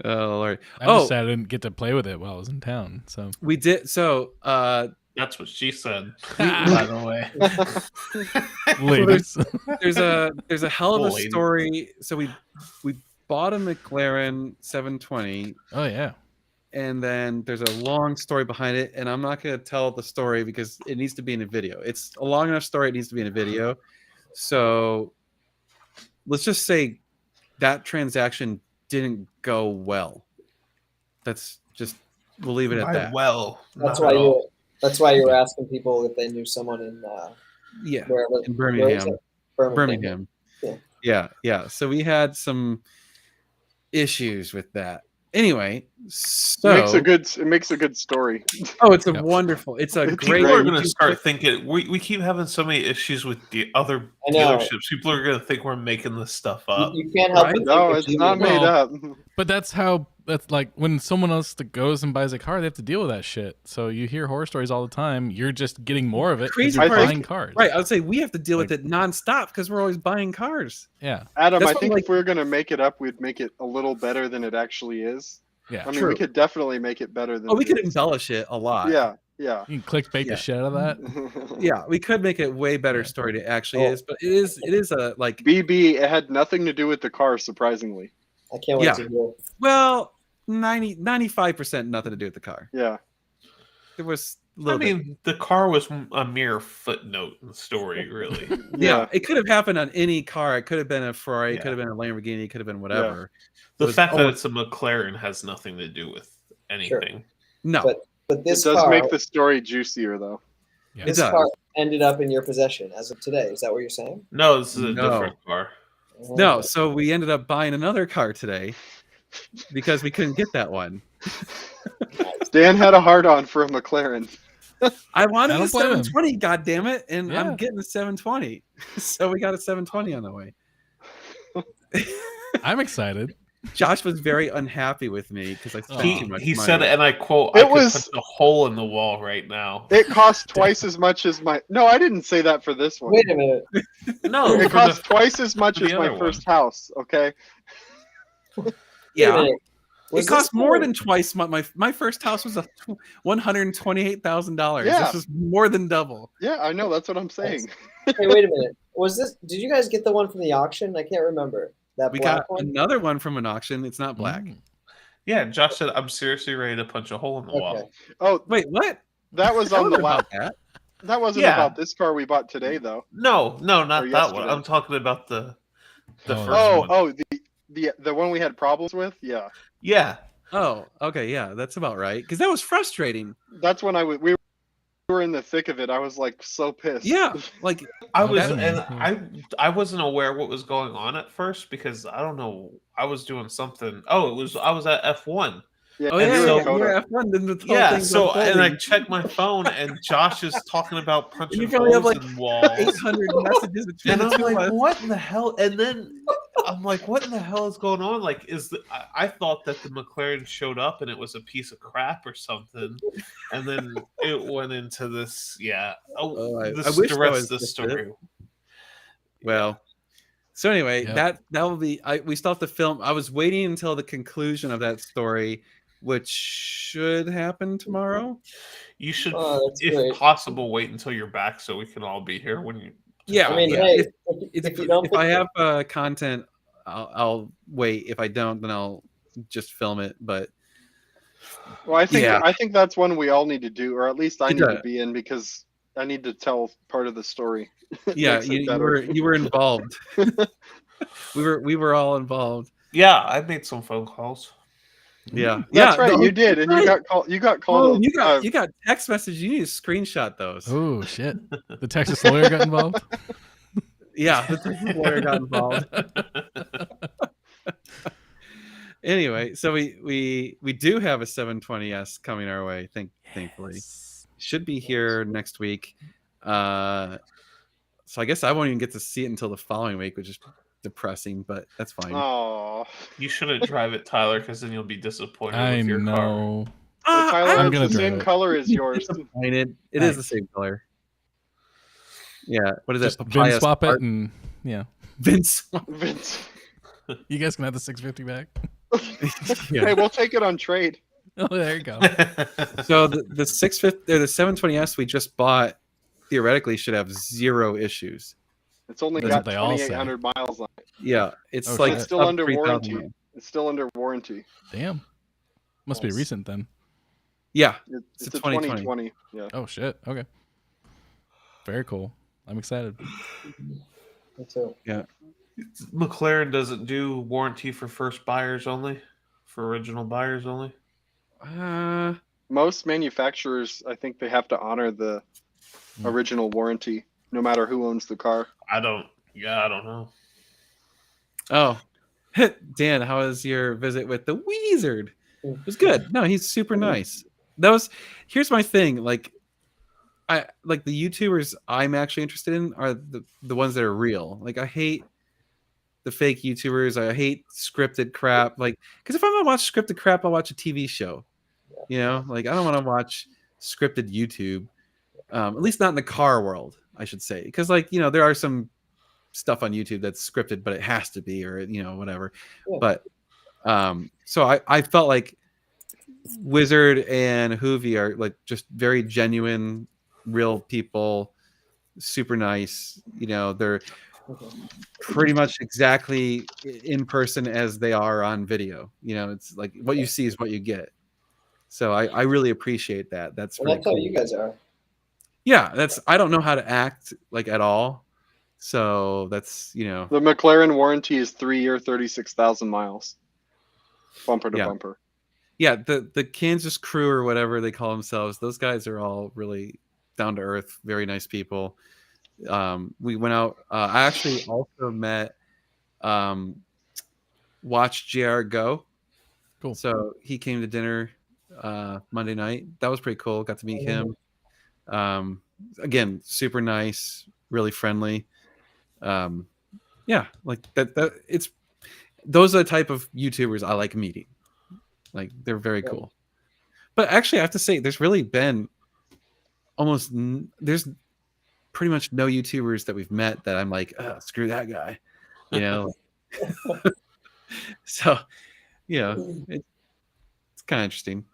[SPEAKER 4] Oh Lord.
[SPEAKER 5] I'm just sad I didn't get to play with it while I was in town. So
[SPEAKER 4] We did so
[SPEAKER 3] That's what she said. By the way.
[SPEAKER 5] ladies.
[SPEAKER 4] there's a hell of a
[SPEAKER 3] Lady.
[SPEAKER 4] story. So we bought a McLaren 720
[SPEAKER 5] Oh yeah.
[SPEAKER 4] and then there's a long story behind it, and I'm not going to tell the story because it needs to be in a video. It's a long enough story, it needs to be in a video. So let's just say that transaction didn't go well. That's just, we'll leave it at that.
[SPEAKER 3] Well,
[SPEAKER 7] That's
[SPEAKER 3] not
[SPEAKER 7] why
[SPEAKER 3] at all.
[SPEAKER 7] you. That's why you were asking people if they knew someone in
[SPEAKER 4] Yeah,
[SPEAKER 7] wherever
[SPEAKER 4] in
[SPEAKER 7] where is
[SPEAKER 4] Birmingham.
[SPEAKER 7] it?
[SPEAKER 4] Birmingham.
[SPEAKER 7] Yeah.
[SPEAKER 4] Yeah. So we had some issues with that. Anyway, so
[SPEAKER 6] It makes a good story.
[SPEAKER 4] oh, it's a
[SPEAKER 5] Yep.
[SPEAKER 4] wonderful. It's a
[SPEAKER 6] People
[SPEAKER 4] great.
[SPEAKER 3] People are
[SPEAKER 6] you
[SPEAKER 3] going to
[SPEAKER 6] can
[SPEAKER 3] start thinking we keep having so many issues with the other
[SPEAKER 7] I know.
[SPEAKER 3] dealerships. People are going to think we're making this stuff up.
[SPEAKER 7] You can't help
[SPEAKER 4] Right?
[SPEAKER 7] but
[SPEAKER 6] No,
[SPEAKER 7] think
[SPEAKER 6] it's
[SPEAKER 7] that
[SPEAKER 6] not
[SPEAKER 7] you-
[SPEAKER 6] made
[SPEAKER 5] Well,
[SPEAKER 6] up.
[SPEAKER 5] But that's like when someone else that goes and buys a car, they have to deal with that shit. So you hear horror stories all the time. You're just getting more of it. 'cause
[SPEAKER 4] Crazy
[SPEAKER 5] you're
[SPEAKER 6] part is-
[SPEAKER 5] buying cars.
[SPEAKER 4] Right, I would say we have to deal with it nonstop because we're always buying cars.
[SPEAKER 5] Yeah.
[SPEAKER 6] Adam,
[SPEAKER 4] That's
[SPEAKER 6] I
[SPEAKER 4] what,
[SPEAKER 6] think
[SPEAKER 4] like-
[SPEAKER 6] if we were gonna make it up, we'd make it a little better than it actually is.
[SPEAKER 5] Yeah.
[SPEAKER 6] I mean,
[SPEAKER 4] True.
[SPEAKER 6] we could definitely make it better than.
[SPEAKER 4] Oh, we
[SPEAKER 6] it
[SPEAKER 4] could
[SPEAKER 6] is.
[SPEAKER 4] embellish it a lot.
[SPEAKER 6] Yeah.
[SPEAKER 5] You can clickbait
[SPEAKER 4] Yeah.
[SPEAKER 5] the shit out of that.
[SPEAKER 4] Yeah, we could make it a way better story than it actually
[SPEAKER 6] Oh.
[SPEAKER 4] is, but it is a like
[SPEAKER 6] BB, it had nothing to do with the car, surprisingly.
[SPEAKER 7] I can't wait
[SPEAKER 4] Yeah.
[SPEAKER 7] to hear.
[SPEAKER 4] well 95% nothing to do with the car.
[SPEAKER 6] Yeah.
[SPEAKER 4] There was a
[SPEAKER 3] I
[SPEAKER 4] little bit.
[SPEAKER 3] mean, the car was a mere footnote in the story, really.
[SPEAKER 4] Yeah, it could have happened on any car. It could have been a Ferrari, it
[SPEAKER 3] Yeah.
[SPEAKER 4] could have been a Lamborghini, it could have been whatever.
[SPEAKER 3] The
[SPEAKER 4] was
[SPEAKER 3] fact that
[SPEAKER 4] always-
[SPEAKER 3] it's a McLaren has nothing to do with anything.
[SPEAKER 4] No,
[SPEAKER 7] But this
[SPEAKER 6] It does
[SPEAKER 7] car,
[SPEAKER 6] make the story juicier, though.
[SPEAKER 5] Yeah.
[SPEAKER 7] this
[SPEAKER 4] It does.
[SPEAKER 7] car ended up in your possession as of today. Is that what you're saying?
[SPEAKER 3] No, this is a
[SPEAKER 4] No.
[SPEAKER 3] different car.
[SPEAKER 4] no. So we ended up buying another car today because we couldn't get that one.
[SPEAKER 6] Dan had a hard on for a McLaren.
[SPEAKER 4] I wanted
[SPEAKER 5] I
[SPEAKER 4] a
[SPEAKER 5] don't blame him.
[SPEAKER 4] 720, god damn it, and
[SPEAKER 5] Yeah.
[SPEAKER 4] I'm getting a 720. So we got a 720 on the way.
[SPEAKER 5] I'm excited.
[SPEAKER 4] Josh was very unhappy with me because I spent too much
[SPEAKER 3] He
[SPEAKER 4] money.
[SPEAKER 3] said, and I quote,
[SPEAKER 6] It
[SPEAKER 3] I could
[SPEAKER 6] was-
[SPEAKER 3] punch a hole in the wall right now.
[SPEAKER 6] It cost twice as much as my. No, I didn't say that for this one.
[SPEAKER 7] Wait a minute.
[SPEAKER 3] No,
[SPEAKER 6] It
[SPEAKER 3] for
[SPEAKER 6] cost
[SPEAKER 3] the,
[SPEAKER 6] twice as much
[SPEAKER 3] for
[SPEAKER 6] as
[SPEAKER 3] the
[SPEAKER 6] my
[SPEAKER 3] other
[SPEAKER 6] first house. Okay.
[SPEAKER 7] Wait a
[SPEAKER 4] Yeah,
[SPEAKER 7] minute.
[SPEAKER 4] it
[SPEAKER 7] Was
[SPEAKER 4] cost
[SPEAKER 7] this
[SPEAKER 4] more
[SPEAKER 7] car-
[SPEAKER 4] than twice. My first house was $128,000.
[SPEAKER 6] Yeah.
[SPEAKER 4] This was more than double.
[SPEAKER 6] Yeah, I know. That's what I'm saying.
[SPEAKER 7] Hey, wait a minute. Was this? Did you guys get the one from the auction? I can't remember. That
[SPEAKER 4] We
[SPEAKER 7] black
[SPEAKER 4] got
[SPEAKER 7] one.
[SPEAKER 4] another one from an auction. It's not black.
[SPEAKER 5] Mm.
[SPEAKER 3] yeah, Josh said, I'm seriously ready to punch a hole in the
[SPEAKER 7] Okay.
[SPEAKER 3] wall.
[SPEAKER 6] Oh,
[SPEAKER 4] Wait, what?
[SPEAKER 6] that was
[SPEAKER 4] I
[SPEAKER 6] on the
[SPEAKER 4] wonder
[SPEAKER 6] last.
[SPEAKER 4] about that.
[SPEAKER 6] That wasn't
[SPEAKER 3] Yeah.
[SPEAKER 6] about this car we bought today, though.
[SPEAKER 3] No, not
[SPEAKER 6] Or
[SPEAKER 3] that one.
[SPEAKER 6] yesterday.
[SPEAKER 3] I'm talking about the
[SPEAKER 5] Oh,
[SPEAKER 3] first
[SPEAKER 6] Oh,
[SPEAKER 3] one.
[SPEAKER 6] the one we had problems with. Yeah,
[SPEAKER 3] Yeah.
[SPEAKER 4] Oh, okay, yeah, that's about right. Because that was frustrating.
[SPEAKER 6] that's when we were in the thick of it. I was like so pissed.
[SPEAKER 4] Yeah, like
[SPEAKER 3] I was,
[SPEAKER 5] Okay.
[SPEAKER 3] and I wasn't aware what was going on at first because I don't know. I was doing something. Oh, I was at F1,
[SPEAKER 6] Yeah,
[SPEAKER 4] Oh
[SPEAKER 6] you
[SPEAKER 4] yeah,
[SPEAKER 6] were
[SPEAKER 3] so-
[SPEAKER 6] in
[SPEAKER 4] you were
[SPEAKER 6] Coda.
[SPEAKER 4] F1. Then the whole
[SPEAKER 3] Yeah,
[SPEAKER 4] thing's
[SPEAKER 3] so and I
[SPEAKER 4] unfolding.
[SPEAKER 3] check my phone and Josh is talking about punching
[SPEAKER 4] You probably have
[SPEAKER 3] holes
[SPEAKER 4] like
[SPEAKER 3] in walls.
[SPEAKER 4] 800 messages between
[SPEAKER 3] And
[SPEAKER 4] the
[SPEAKER 3] I'm
[SPEAKER 4] two of
[SPEAKER 3] like,
[SPEAKER 4] us.
[SPEAKER 3] what in the hell? And then I'm like, what in the hell is going on? Like, I thought that the McLaren showed up and it was a piece of crap or something, and then it went into this. Yeah,
[SPEAKER 4] I wish
[SPEAKER 3] the
[SPEAKER 4] that
[SPEAKER 3] rest
[SPEAKER 4] was
[SPEAKER 3] of the
[SPEAKER 4] just
[SPEAKER 3] story.
[SPEAKER 4] Well, so anyway,
[SPEAKER 5] Yep.
[SPEAKER 4] that will be. We still have to film. I was waiting until the conclusion of that story, which should happen tomorrow.
[SPEAKER 3] You should,
[SPEAKER 7] Oh, that's
[SPEAKER 3] if
[SPEAKER 7] great.
[SPEAKER 3] possible, wait until you're back so we can all be here when you.
[SPEAKER 4] Yeah,
[SPEAKER 7] I mean,
[SPEAKER 4] yeah.
[SPEAKER 7] hey,
[SPEAKER 4] If,
[SPEAKER 7] if you don't
[SPEAKER 4] if I
[SPEAKER 7] pick-
[SPEAKER 4] have content, I'll wait. If I don't, then I'll just film it. But
[SPEAKER 6] Well, I think
[SPEAKER 4] Yeah.
[SPEAKER 6] I think that's one we all need to do, or at least I
[SPEAKER 4] It
[SPEAKER 6] need to
[SPEAKER 4] does.
[SPEAKER 6] be in because I need to tell part of the story. It
[SPEAKER 4] yeah,
[SPEAKER 6] makes it
[SPEAKER 4] you
[SPEAKER 6] better.
[SPEAKER 4] were involved. we were all involved.
[SPEAKER 3] Yeah, I made some phone calls.
[SPEAKER 4] Yeah,
[SPEAKER 6] That's
[SPEAKER 4] yeah.
[SPEAKER 6] right,
[SPEAKER 4] no,
[SPEAKER 6] you did, and you
[SPEAKER 4] right.
[SPEAKER 6] got called. You got
[SPEAKER 4] Oh,
[SPEAKER 6] called.
[SPEAKER 4] you got text messages. You need to screenshot those.
[SPEAKER 5] Oh shit! The Texas lawyer got involved.
[SPEAKER 4] Yeah, the Texas lawyer got involved. Anyway, so we do have a 720S coming our way. Thankfully, should be here next week. So I guess I won't even get to see it until the following week, which is depressing, but that's fine.
[SPEAKER 6] Oh,
[SPEAKER 3] You shouldn't drive it, Tyler, because then you'll be disappointed
[SPEAKER 5] I
[SPEAKER 3] with your car.
[SPEAKER 5] know.
[SPEAKER 6] Tyler,
[SPEAKER 5] I'm
[SPEAKER 6] it's
[SPEAKER 5] gonna
[SPEAKER 6] the same
[SPEAKER 5] drive it.
[SPEAKER 6] color as yours.
[SPEAKER 4] Disappointed. It is the same color. Yeah. What is
[SPEAKER 5] Just
[SPEAKER 4] that?
[SPEAKER 5] VIN
[SPEAKER 4] Papaya
[SPEAKER 5] swap it,
[SPEAKER 4] Spark?
[SPEAKER 5] and yeah,
[SPEAKER 4] VIN swap.
[SPEAKER 6] Vince.
[SPEAKER 5] you guys can have the 650 back.
[SPEAKER 4] Yeah.
[SPEAKER 6] Hey, we'll take it on trade.
[SPEAKER 5] Oh, there you go.
[SPEAKER 4] So the 650 or the 720S we just bought theoretically should have 0 issues.
[SPEAKER 6] It's only
[SPEAKER 5] That's
[SPEAKER 6] got
[SPEAKER 5] what they all say.
[SPEAKER 6] 2,800 miles on it.
[SPEAKER 4] Yeah, it's
[SPEAKER 5] Oh,
[SPEAKER 4] like
[SPEAKER 5] shit.
[SPEAKER 6] It's still
[SPEAKER 4] sub
[SPEAKER 6] under
[SPEAKER 4] 3,000
[SPEAKER 6] warranty.
[SPEAKER 4] miles.
[SPEAKER 6] It's still under warranty.
[SPEAKER 5] Damn. Must be
[SPEAKER 6] Yes.
[SPEAKER 5] recent then.
[SPEAKER 4] Yeah,
[SPEAKER 6] It's
[SPEAKER 4] It's
[SPEAKER 6] a
[SPEAKER 4] a 2020.
[SPEAKER 6] 2020. Yeah.
[SPEAKER 5] Oh shit. Okay. Very cool. I'm excited.
[SPEAKER 7] Me too.
[SPEAKER 3] McLaren doesn't do warranty for first buyers only, for original buyers only.
[SPEAKER 6] Most manufacturers, I think they have to honor the original warranty, no matter who owns the car.
[SPEAKER 3] I don't know.
[SPEAKER 4] Oh, Dan, how was your visit with the Wizard? It was good. No, he's super nice. Here's my thing. Like, I like the YouTubers I'm actually interested in are the ones that are real. Like, I hate the fake YouTubers. I hate scripted crap. Like, because if I'm gonna watch scripted crap, I'll watch a TV show. You know, like I don't want to watch scripted YouTube. At least not in the car world, I should say. Because there are some stuff on YouTube that's scripted, but it has to be, or whatever.
[SPEAKER 7] Yeah.
[SPEAKER 4] But so I felt like Wizard and Hoovy are like just very genuine, real people, super nice. They're pretty much exactly in person as they are on video. It's like what you see is what you get. So I really appreciate that. That's
[SPEAKER 7] Well,
[SPEAKER 4] really
[SPEAKER 7] that's how
[SPEAKER 4] cool.
[SPEAKER 7] you guys are.
[SPEAKER 4] Yeah, I don't know how to act like at all. So that's
[SPEAKER 6] The McLaren warranty is 3-year, 36,000 miles, bumper to
[SPEAKER 4] Yeah.
[SPEAKER 6] bumper.
[SPEAKER 4] yeah, the Kansas crew or whatever they call themselves, those guys are all really down to earth, very nice people. We went out. I actually also met Watch JR Go.
[SPEAKER 5] Cool.
[SPEAKER 4] So he came to dinner Monday night. That was pretty cool. Got to meet him. Again, super nice, really friendly. Yeah, like that it's those are the type of YouTubers I like meeting. Like they're very cool. But actually, I have to say, there's really been there's pretty much no YouTubers that we've met that I'm like, oh, screw that guy, So, it's kind of interesting.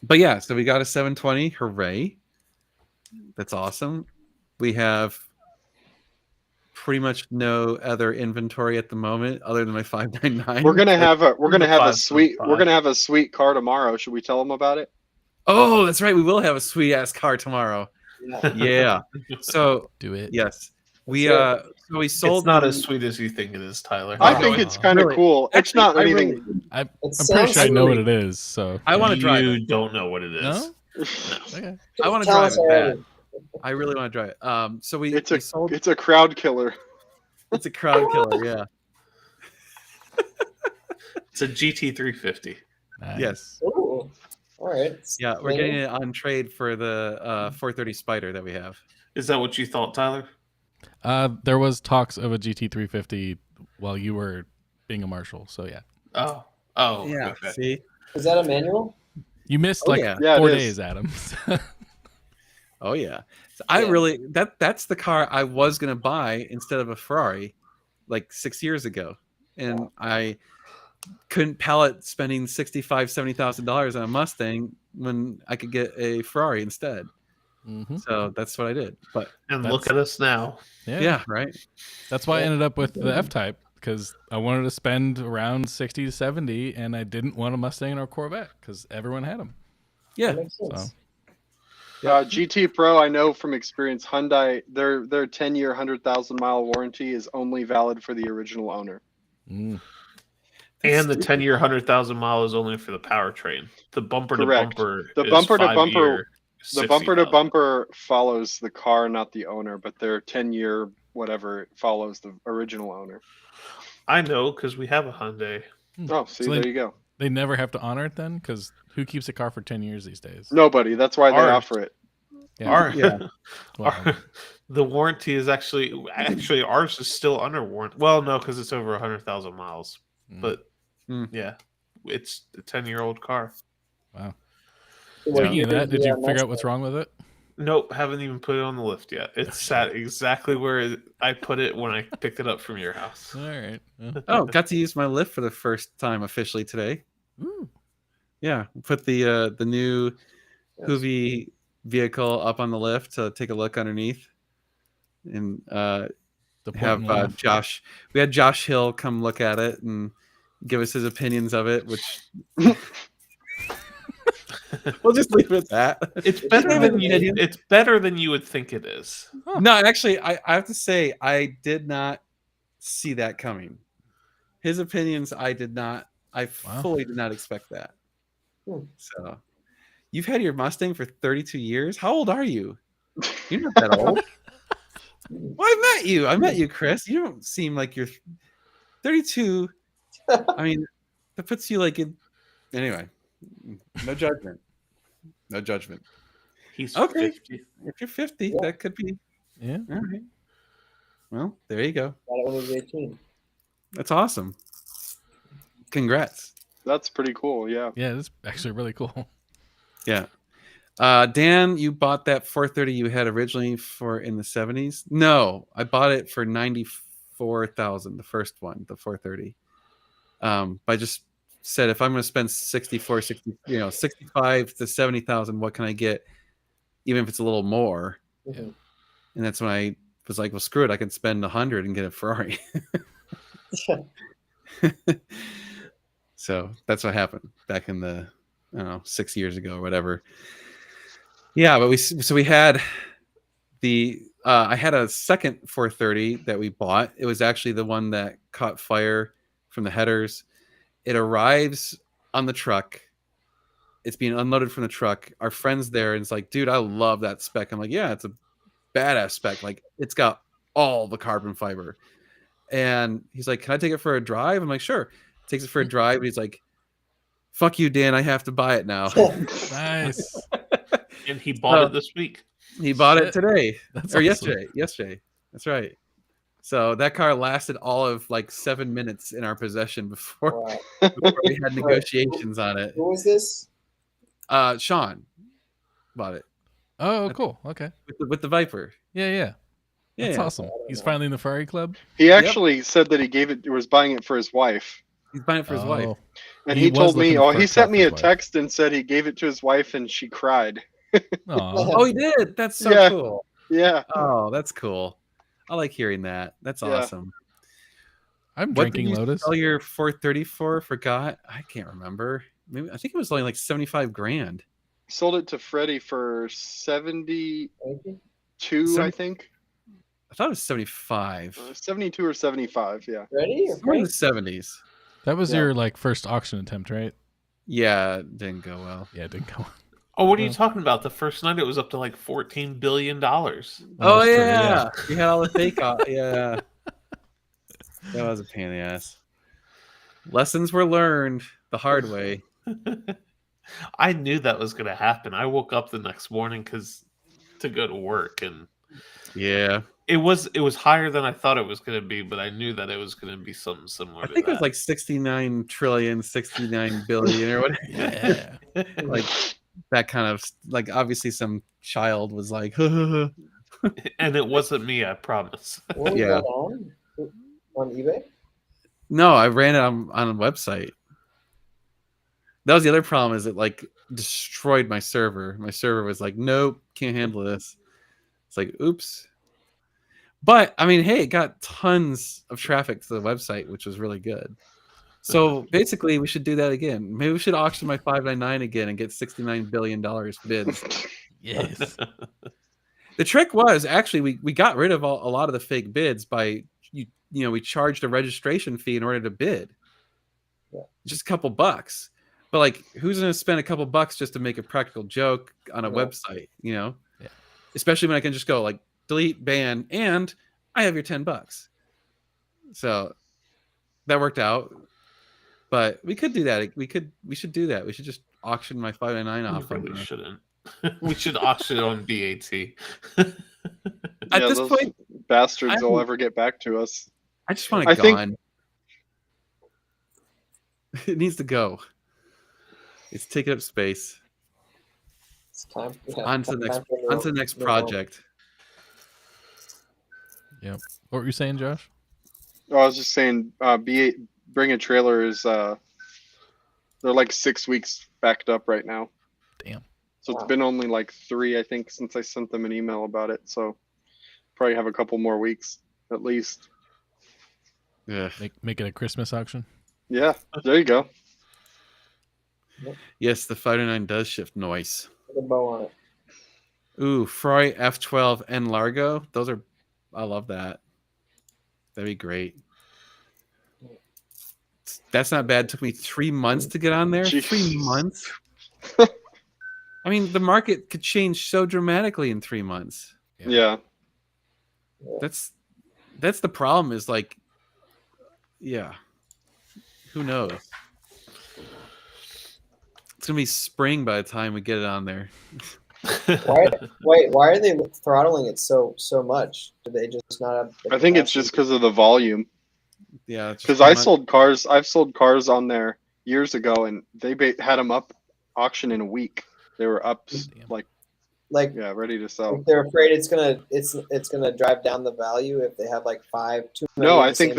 [SPEAKER 4] But yeah, so we got a 720. Hooray! That's awesome. We have pretty much no other inventory at the moment other than my 599.
[SPEAKER 6] We're gonna have a
[SPEAKER 3] The 5.5.
[SPEAKER 6] sweet car tomorrow. Should we tell them about it?
[SPEAKER 4] Oh, that's right. We will have a sweet ass car tomorrow.
[SPEAKER 7] Yeah.
[SPEAKER 4] Yeah. So
[SPEAKER 5] Do it.
[SPEAKER 4] yes, we
[SPEAKER 7] That's
[SPEAKER 4] so we sold
[SPEAKER 3] It's not
[SPEAKER 4] them-
[SPEAKER 3] as sweet as you think it is, Tyler.
[SPEAKER 6] I
[SPEAKER 5] Oh,
[SPEAKER 6] think
[SPEAKER 5] wow.
[SPEAKER 6] it's kind of
[SPEAKER 4] Really?
[SPEAKER 6] cool. It's
[SPEAKER 4] Actually,
[SPEAKER 6] not
[SPEAKER 4] I
[SPEAKER 6] anything.
[SPEAKER 4] really-
[SPEAKER 5] I'm
[SPEAKER 7] It
[SPEAKER 5] pretty
[SPEAKER 7] sounds
[SPEAKER 5] sure I know
[SPEAKER 4] really-
[SPEAKER 5] what it is. So
[SPEAKER 4] I want to drive
[SPEAKER 3] You
[SPEAKER 4] it.
[SPEAKER 3] don't know what it is.
[SPEAKER 5] no. Okay.
[SPEAKER 4] I want to
[SPEAKER 7] Tell
[SPEAKER 4] drive
[SPEAKER 7] us
[SPEAKER 4] it
[SPEAKER 7] already.
[SPEAKER 4] bad. I really want to drive it. So we
[SPEAKER 6] It's
[SPEAKER 4] we sold.
[SPEAKER 6] a crowd killer.
[SPEAKER 4] It's a crowd killer. Yeah.
[SPEAKER 3] It's a GT350.
[SPEAKER 5] Nice.
[SPEAKER 4] Yes.
[SPEAKER 7] Ooh. All right.
[SPEAKER 4] Yeah, we're getting it on trade for the 430 Spider that we have.
[SPEAKER 3] Is that what you thought, Tyler?
[SPEAKER 5] There was talks of a GT350 while you were being a marshal. So yeah,
[SPEAKER 3] Oh,
[SPEAKER 4] Yeah.
[SPEAKER 3] okay.
[SPEAKER 4] See.
[SPEAKER 7] Is that a manual?
[SPEAKER 5] you missed
[SPEAKER 4] Oh,
[SPEAKER 5] like
[SPEAKER 4] yeah.
[SPEAKER 6] Yeah, it
[SPEAKER 5] 4
[SPEAKER 6] is.
[SPEAKER 5] days, Adam.
[SPEAKER 4] Oh yeah. So I
[SPEAKER 7] Yeah.
[SPEAKER 4] really that's the car I was gonna buy instead of a Ferrari, like 6 years ago, and I couldn't pallet spending $65,000-$70,000 on a Mustang when I could get a Ferrari instead.
[SPEAKER 5] hmm
[SPEAKER 4] So that's what I did. But
[SPEAKER 3] And
[SPEAKER 5] That's-
[SPEAKER 3] look at us now.
[SPEAKER 4] yeah, right.
[SPEAKER 5] That's why I ended up with the F-Type because I wanted to spend around 60 to 70, and I didn't want a Mustang or a Corvette because everyone had them.
[SPEAKER 4] Yeah.
[SPEAKER 7] That makes sense.
[SPEAKER 6] GT Pro, I know from experience, Hyundai, their 10-year, 100,000-mile warranty is only valid for the original owner.
[SPEAKER 5] Mm.
[SPEAKER 3] And the 10-year, 100,000 mile is only for the powertrain. The bumper
[SPEAKER 6] Correct.
[SPEAKER 3] to bumper.
[SPEAKER 6] The
[SPEAKER 3] is
[SPEAKER 6] bumper to
[SPEAKER 3] 5
[SPEAKER 6] bumper-
[SPEAKER 3] year,
[SPEAKER 6] The bumper to
[SPEAKER 3] 60,000.
[SPEAKER 6] bumper follows the car, not the owner, but their 10-year whatever follows the original owner.
[SPEAKER 3] I know because we have a Hyundai.
[SPEAKER 6] Oh, see,
[SPEAKER 5] So
[SPEAKER 6] there you go.
[SPEAKER 5] They never have to honor it then because who keeps a car for 10 years these days?
[SPEAKER 6] Nobody. That's why they
[SPEAKER 3] Ours.
[SPEAKER 6] offer it.
[SPEAKER 5] Yeah.
[SPEAKER 3] Our,
[SPEAKER 4] Yeah.
[SPEAKER 5] Well,
[SPEAKER 3] the warranty is actually ours is still under warranty. Well, no, because it's over 100,000 miles.
[SPEAKER 5] Mm.
[SPEAKER 3] But
[SPEAKER 4] Mm.
[SPEAKER 3] yeah, it's a 10-year-old car.
[SPEAKER 5] wow.
[SPEAKER 7] So
[SPEAKER 5] Speaking of that, did you
[SPEAKER 7] yeah,
[SPEAKER 5] figure out what's wrong with it?
[SPEAKER 3] Nope, haven't even put it on the lift yet. It's sat exactly where I put it when I picked it up from your house.
[SPEAKER 5] All right.
[SPEAKER 4] Oh, got to use my lift for the first time officially today.
[SPEAKER 5] Ooh.
[SPEAKER 4] Yeah, put the new
[SPEAKER 7] Yes.
[SPEAKER 4] Hoovy vehicle up on the lift to take a look underneath, and
[SPEAKER 5] The
[SPEAKER 4] have
[SPEAKER 5] point in life.
[SPEAKER 4] Josh. We had Josh Hill come look at it and give us his opinions of it, which we'll just leave it at that.
[SPEAKER 3] It's better
[SPEAKER 4] have
[SPEAKER 3] than
[SPEAKER 4] an
[SPEAKER 3] you.
[SPEAKER 4] opinion?
[SPEAKER 3] It's better than you would think it is.
[SPEAKER 4] No, actually, I have to say I did not see that coming. His opinions, I did not. I
[SPEAKER 5] Wow.
[SPEAKER 4] fully did not expect that.
[SPEAKER 7] Hmm.
[SPEAKER 4] So, you've had your Mustang for 32 years. How old are you? You're not that old. Well, I met you. I met you, Chris. You don't seem like you're 32. I mean, that puts you like in. Anyway, no judgment. No judgment.
[SPEAKER 3] He's
[SPEAKER 4] Okay.
[SPEAKER 3] 50.
[SPEAKER 4] If you're 50,
[SPEAKER 7] Yeah.
[SPEAKER 4] that could be.
[SPEAKER 5] Yeah.
[SPEAKER 4] All right. Well, there you go.
[SPEAKER 7] Got it when he was 18.
[SPEAKER 4] That's awesome. Congrats.
[SPEAKER 6] That's pretty cool. Yeah.
[SPEAKER 5] Yeah, it's actually really cool.
[SPEAKER 4] Yeah. Dan, you bought that 430 you had originally for in the 70s? No, I bought it for 94,000, the first one, the 430. But I just said if I'm going to spend 65 to 70,000, what can I get even if it's a little more?
[SPEAKER 7] Mhm.
[SPEAKER 4] And that's when I was like, well, screw it, I can spend 100 and get a Ferrari. So that's what happened back in the, I don't know, 6 years ago or whatever. Yeah, but we had the I had a second 430 that we bought. It was actually the one that caught fire from the headers. It arrives on the truck. It's being unloaded from the truck. Our friend's there and it's like, dude, I love that spec. I'm like, yeah, it's a badass spec. Like, it's got all the carbon fiber. And he's like, can I take it for a drive? I'm like, sure. Takes it for a drive. And he's like, fuck you, Dan. I have to buy it now.
[SPEAKER 5] Nice.
[SPEAKER 3] And he bought it this week.
[SPEAKER 4] He bought it
[SPEAKER 5] Shit.
[SPEAKER 4] today
[SPEAKER 5] That's
[SPEAKER 4] or
[SPEAKER 5] awesome.
[SPEAKER 4] yesterday. That's right. So that car lasted all of like 7 minutes in our possession before,
[SPEAKER 7] Wow.
[SPEAKER 4] before we had negotiations on it.
[SPEAKER 7] Who was this?
[SPEAKER 4] Sean bought it
[SPEAKER 5] Oh, cool. Okay.
[SPEAKER 4] with the Viper.
[SPEAKER 5] Yeah.
[SPEAKER 4] Yeah,
[SPEAKER 5] That's
[SPEAKER 4] yeah.
[SPEAKER 5] awesome. He's finally in the Ferrari club.
[SPEAKER 6] He actually said that he was buying it for his wife.
[SPEAKER 4] He's buying it for his wife.
[SPEAKER 5] Oh,
[SPEAKER 6] And
[SPEAKER 5] He
[SPEAKER 6] he,
[SPEAKER 5] was
[SPEAKER 6] told me,
[SPEAKER 5] looking for
[SPEAKER 6] he
[SPEAKER 5] a
[SPEAKER 6] sent
[SPEAKER 5] car
[SPEAKER 6] me
[SPEAKER 5] for
[SPEAKER 6] a
[SPEAKER 5] his wife.
[SPEAKER 6] text and said he gave it to his wife and she cried.
[SPEAKER 5] aw.
[SPEAKER 4] Oh, he did. That's so
[SPEAKER 6] Yeah.
[SPEAKER 4] cool.
[SPEAKER 6] Yeah.
[SPEAKER 4] Oh, that's cool. I like hearing that. That's
[SPEAKER 6] Yeah.
[SPEAKER 4] awesome.
[SPEAKER 5] I'm
[SPEAKER 4] What
[SPEAKER 5] drinking
[SPEAKER 4] did you
[SPEAKER 5] Lotus.
[SPEAKER 4] sell your 430 for? Forgot. I can't remember. Maybe I think it was only like 75 grand.
[SPEAKER 6] Sold it to Freddie for 72,
[SPEAKER 7] Thank you.
[SPEAKER 4] Seven-
[SPEAKER 6] I think.
[SPEAKER 4] I thought it was 75.
[SPEAKER 6] 72 or 75, yeah.
[SPEAKER 7] Ready? Or
[SPEAKER 4] Somewhere in the
[SPEAKER 7] Frank?
[SPEAKER 4] 70s.
[SPEAKER 5] That was
[SPEAKER 6] Yeah.
[SPEAKER 5] your like first auction attempt, right?
[SPEAKER 4] Yeah, it didn't go well.
[SPEAKER 5] Yeah, it didn't go.
[SPEAKER 3] Oh, what are you
[SPEAKER 5] Yeah.
[SPEAKER 3] talking about? The first night it was up to like $14 billion.
[SPEAKER 4] Oh,
[SPEAKER 5] that's true,
[SPEAKER 4] yeah. You had all the fake off. Yeah. That was a pain in the ass. Lessons were learned the hard way.
[SPEAKER 3] I knew that was going to happen. I woke up the next morning to go to work, and
[SPEAKER 4] Yeah.
[SPEAKER 3] it was higher than I thought it was going to be, but I knew that it was going to be something similar.
[SPEAKER 4] I
[SPEAKER 3] to
[SPEAKER 4] think it was
[SPEAKER 3] that.
[SPEAKER 4] like 69 trillion, 69 billion or whatever.
[SPEAKER 5] Yeah.
[SPEAKER 4] Like that kind of like obviously some child was like,
[SPEAKER 3] and it wasn't me, I promise.
[SPEAKER 7] What was
[SPEAKER 4] Yeah.
[SPEAKER 7] that on eBay?
[SPEAKER 4] no, I ran it on a website. That was the other problem is it like destroyed my server. My server was like, nope, can't handle this. It's like, oops. But I mean, hey, it got tons of traffic to the website, which was really good. So basically, we should do that again. Maybe we should auction my 599 again and get $69 billion bids.
[SPEAKER 5] Yes.
[SPEAKER 4] The trick was actually we got rid of a lot of the fake bids by we charged a registration fee in order to bid.
[SPEAKER 7] Yeah.
[SPEAKER 4] Just a couple bucks. But like, who's going to spend a couple bucks just to make a practical joke on a
[SPEAKER 7] Yeah.
[SPEAKER 4] website?
[SPEAKER 5] Yeah.
[SPEAKER 4] Especially when I can just go like delete, ban, and I have your $10. So that worked out. But we could do that. We should do that. We should just auction my 599 off.
[SPEAKER 3] We
[SPEAKER 4] on
[SPEAKER 3] really
[SPEAKER 4] there.
[SPEAKER 3] shouldn't. We should auction it on BAT.
[SPEAKER 4] At
[SPEAKER 6] Yeah,
[SPEAKER 4] this
[SPEAKER 6] those
[SPEAKER 4] point,
[SPEAKER 6] bastards will
[SPEAKER 4] I'm-
[SPEAKER 6] ever get back to us.
[SPEAKER 4] I just want
[SPEAKER 6] I
[SPEAKER 4] it
[SPEAKER 6] think-
[SPEAKER 4] gone. It needs to go. It's taking up space.
[SPEAKER 7] It's time. Yeah,
[SPEAKER 4] On to the next.
[SPEAKER 7] time for
[SPEAKER 4] On to the next
[SPEAKER 7] no-
[SPEAKER 4] project.
[SPEAKER 5] What were you saying, Josh?
[SPEAKER 6] Oh, I was just saying, Bring a Trailer is they're like 6 weeks backed up right now.
[SPEAKER 5] Damn.
[SPEAKER 6] So it's
[SPEAKER 7] Wow.
[SPEAKER 6] been only like 3, I think, since I sent them an email about it. So probably have a couple more weeks at least.
[SPEAKER 4] Ugh.
[SPEAKER 5] Make it a Christmas auction.
[SPEAKER 6] Yeah, there you go.
[SPEAKER 4] Yes, the 509 does shift noise.
[SPEAKER 7] Put a bow on it.
[SPEAKER 4] Ooh, Ferrari F12 and Largo. Those are. I love that. That'd be great. That's not bad. It took me 3 months to get on there.
[SPEAKER 6] Jeez.
[SPEAKER 4] 3 months. I mean, the market could change so dramatically in 3 months.
[SPEAKER 6] Yeah.
[SPEAKER 4] That's the problem. Is like, yeah. Who knows? It's gonna be spring by the time we get it on there.
[SPEAKER 7] Why are they throttling it so much? Do they just not have? the
[SPEAKER 6] I think it's
[SPEAKER 7] capacity?
[SPEAKER 6] just because of the volume.
[SPEAKER 4] Yeah, it's just
[SPEAKER 6] Because
[SPEAKER 4] too
[SPEAKER 6] I
[SPEAKER 4] much.
[SPEAKER 6] sold cars. I've sold cars on there years ago, and they had them up auction in a week. They were up
[SPEAKER 5] Damn.
[SPEAKER 6] like
[SPEAKER 7] like
[SPEAKER 6] ready to sell.
[SPEAKER 7] they're afraid it's gonna drive down the value if they have like too many.
[SPEAKER 6] No,
[SPEAKER 7] of
[SPEAKER 6] I
[SPEAKER 7] the
[SPEAKER 6] think
[SPEAKER 7] same-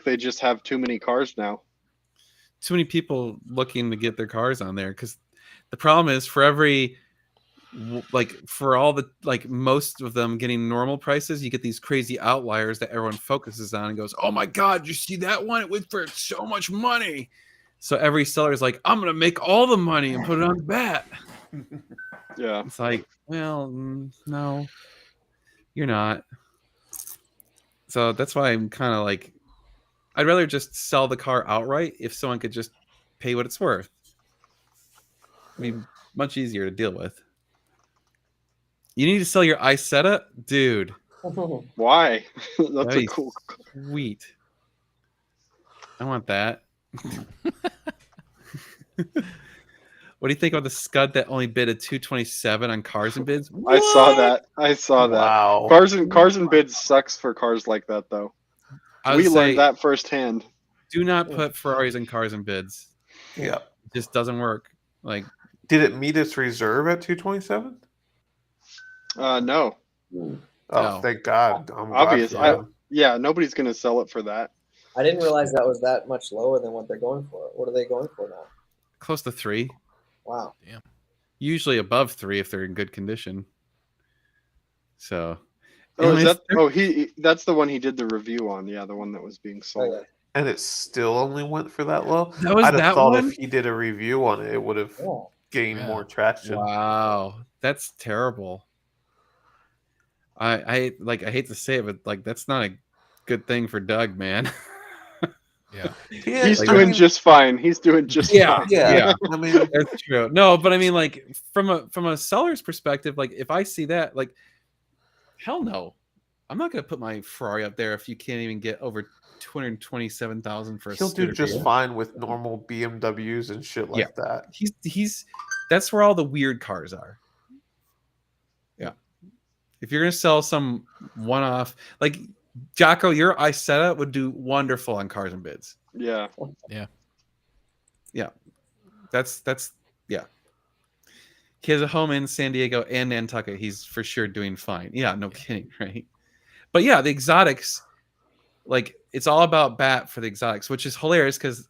[SPEAKER 6] they just have too many cars now.
[SPEAKER 4] Too many people looking to get their cars on there because the problem is for every for all the most of them getting normal prices, you get these crazy outliers that everyone focuses on and goes, oh my god, you see that one, it went for so much money. So every seller is like, I'm gonna make all the money and put it on the bat.
[SPEAKER 6] Yeah.
[SPEAKER 4] It's like, well, no, you're not. So that's why I'm kind of like, I'd rather just sell the car outright if someone could just pay what it's worth. I mean, much easier to deal with. You need to sell your Isetta? Dude,
[SPEAKER 6] Why? That's a
[SPEAKER 4] Nice.
[SPEAKER 6] cool.
[SPEAKER 4] sweet. I want that. What do you think about the Scud that only bid a 227 on Cars and Bids?
[SPEAKER 6] I saw that. I saw that.
[SPEAKER 3] Wow.
[SPEAKER 6] Cars and bids sucks for cars like that though.
[SPEAKER 4] I
[SPEAKER 6] We
[SPEAKER 4] would say,
[SPEAKER 6] learned that firsthand.
[SPEAKER 4] do not put Ferraris in Cars and Bids.
[SPEAKER 3] Yeah.
[SPEAKER 4] It just doesn't work. Like,
[SPEAKER 3] Did it meet its reserve at 227?
[SPEAKER 6] No,
[SPEAKER 3] Oh,
[SPEAKER 4] No.
[SPEAKER 3] thank God. I'm glad
[SPEAKER 6] obvious.
[SPEAKER 3] for them.
[SPEAKER 6] Yeah, nobody's gonna sell it for that.
[SPEAKER 7] I didn't realize that was that much lower than what they're going for. What are they going for now?
[SPEAKER 4] close to 3.
[SPEAKER 7] Wow.
[SPEAKER 4] Usually above 3 if they're in good condition. So,
[SPEAKER 6] Oh, is
[SPEAKER 4] anyways,
[SPEAKER 6] that? Oh, that's the one he did the review on. Yeah, the one that was being sold.
[SPEAKER 7] Okay.
[SPEAKER 3] And it still only went for that low?
[SPEAKER 4] That was
[SPEAKER 3] I'd have
[SPEAKER 4] that
[SPEAKER 3] thought
[SPEAKER 4] one?
[SPEAKER 3] if he did a review on it, it would have
[SPEAKER 7] Yeah.
[SPEAKER 3] gained
[SPEAKER 5] Yeah.
[SPEAKER 3] more traction.
[SPEAKER 4] wow, that's terrible. I hate to say it, but like that's not a good thing for Doug, man.
[SPEAKER 5] Yeah.
[SPEAKER 3] Yeah,
[SPEAKER 6] He's
[SPEAKER 4] Like,
[SPEAKER 6] doing
[SPEAKER 3] I mean,
[SPEAKER 6] just fine. He's doing just fine.
[SPEAKER 3] yeah. I mean,
[SPEAKER 4] That's true. No, but I mean, like from a seller's perspective, like if I see that, like, hell no, I'm not gonna put my Ferrari up there if you can't even get over $227,000 for a
[SPEAKER 3] He'll do
[SPEAKER 4] scooter.
[SPEAKER 3] just
[SPEAKER 4] deal.
[SPEAKER 3] fine with normal BMWs and shit like that.
[SPEAKER 4] He's that's where all the weird cars are. Yeah. If you're gonna sell some one-off, like Jocko, your Isetta would do wonderful on Cars and Bids.
[SPEAKER 6] Yeah.
[SPEAKER 4] That's yeah. He has a home in San Diego and Nantucket. He's for sure doing fine. Yeah, no kidding, right? But yeah, the exotics, like it's all about Bat for the exotics, which is hilarious because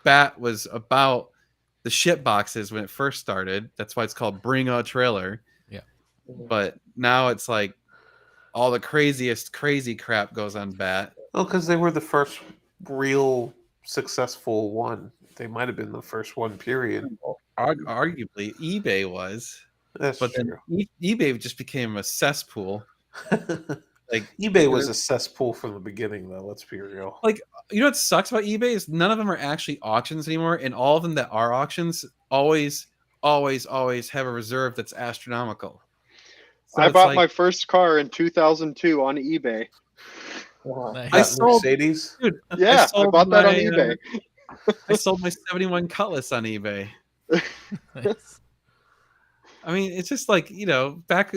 [SPEAKER 4] Bat was about the ship boxes when it first started. That's why it's called Bring a Trailer.
[SPEAKER 5] Yeah.
[SPEAKER 4] But now it's like all the craziest crazy crap goes on Bat.
[SPEAKER 3] Well, because they were the first real successful one. They might have been the first one, period.
[SPEAKER 4] Arguably, eBay was,
[SPEAKER 3] That's
[SPEAKER 4] but then
[SPEAKER 3] true.
[SPEAKER 4] eBay just became a cesspool. Like
[SPEAKER 3] eBay was a cesspool from the beginning, though. Let's be real.
[SPEAKER 4] Like, you know what sucks about eBay is none of them are actually auctions anymore, and all of them that are auctions always have a reserve that's astronomical. So
[SPEAKER 6] I
[SPEAKER 4] it's
[SPEAKER 6] bought
[SPEAKER 4] like,
[SPEAKER 6] my first car in 2002 on eBay.
[SPEAKER 7] Wow.
[SPEAKER 5] Nice.
[SPEAKER 4] I sold-
[SPEAKER 3] Mercedes.
[SPEAKER 4] dude,
[SPEAKER 6] Yeah, I
[SPEAKER 4] sold
[SPEAKER 6] bought that on
[SPEAKER 4] my,
[SPEAKER 6] eBay.
[SPEAKER 4] I sold my 71 Cutlass on eBay.
[SPEAKER 5] Nice.
[SPEAKER 4] I mean, it's just like, you know, back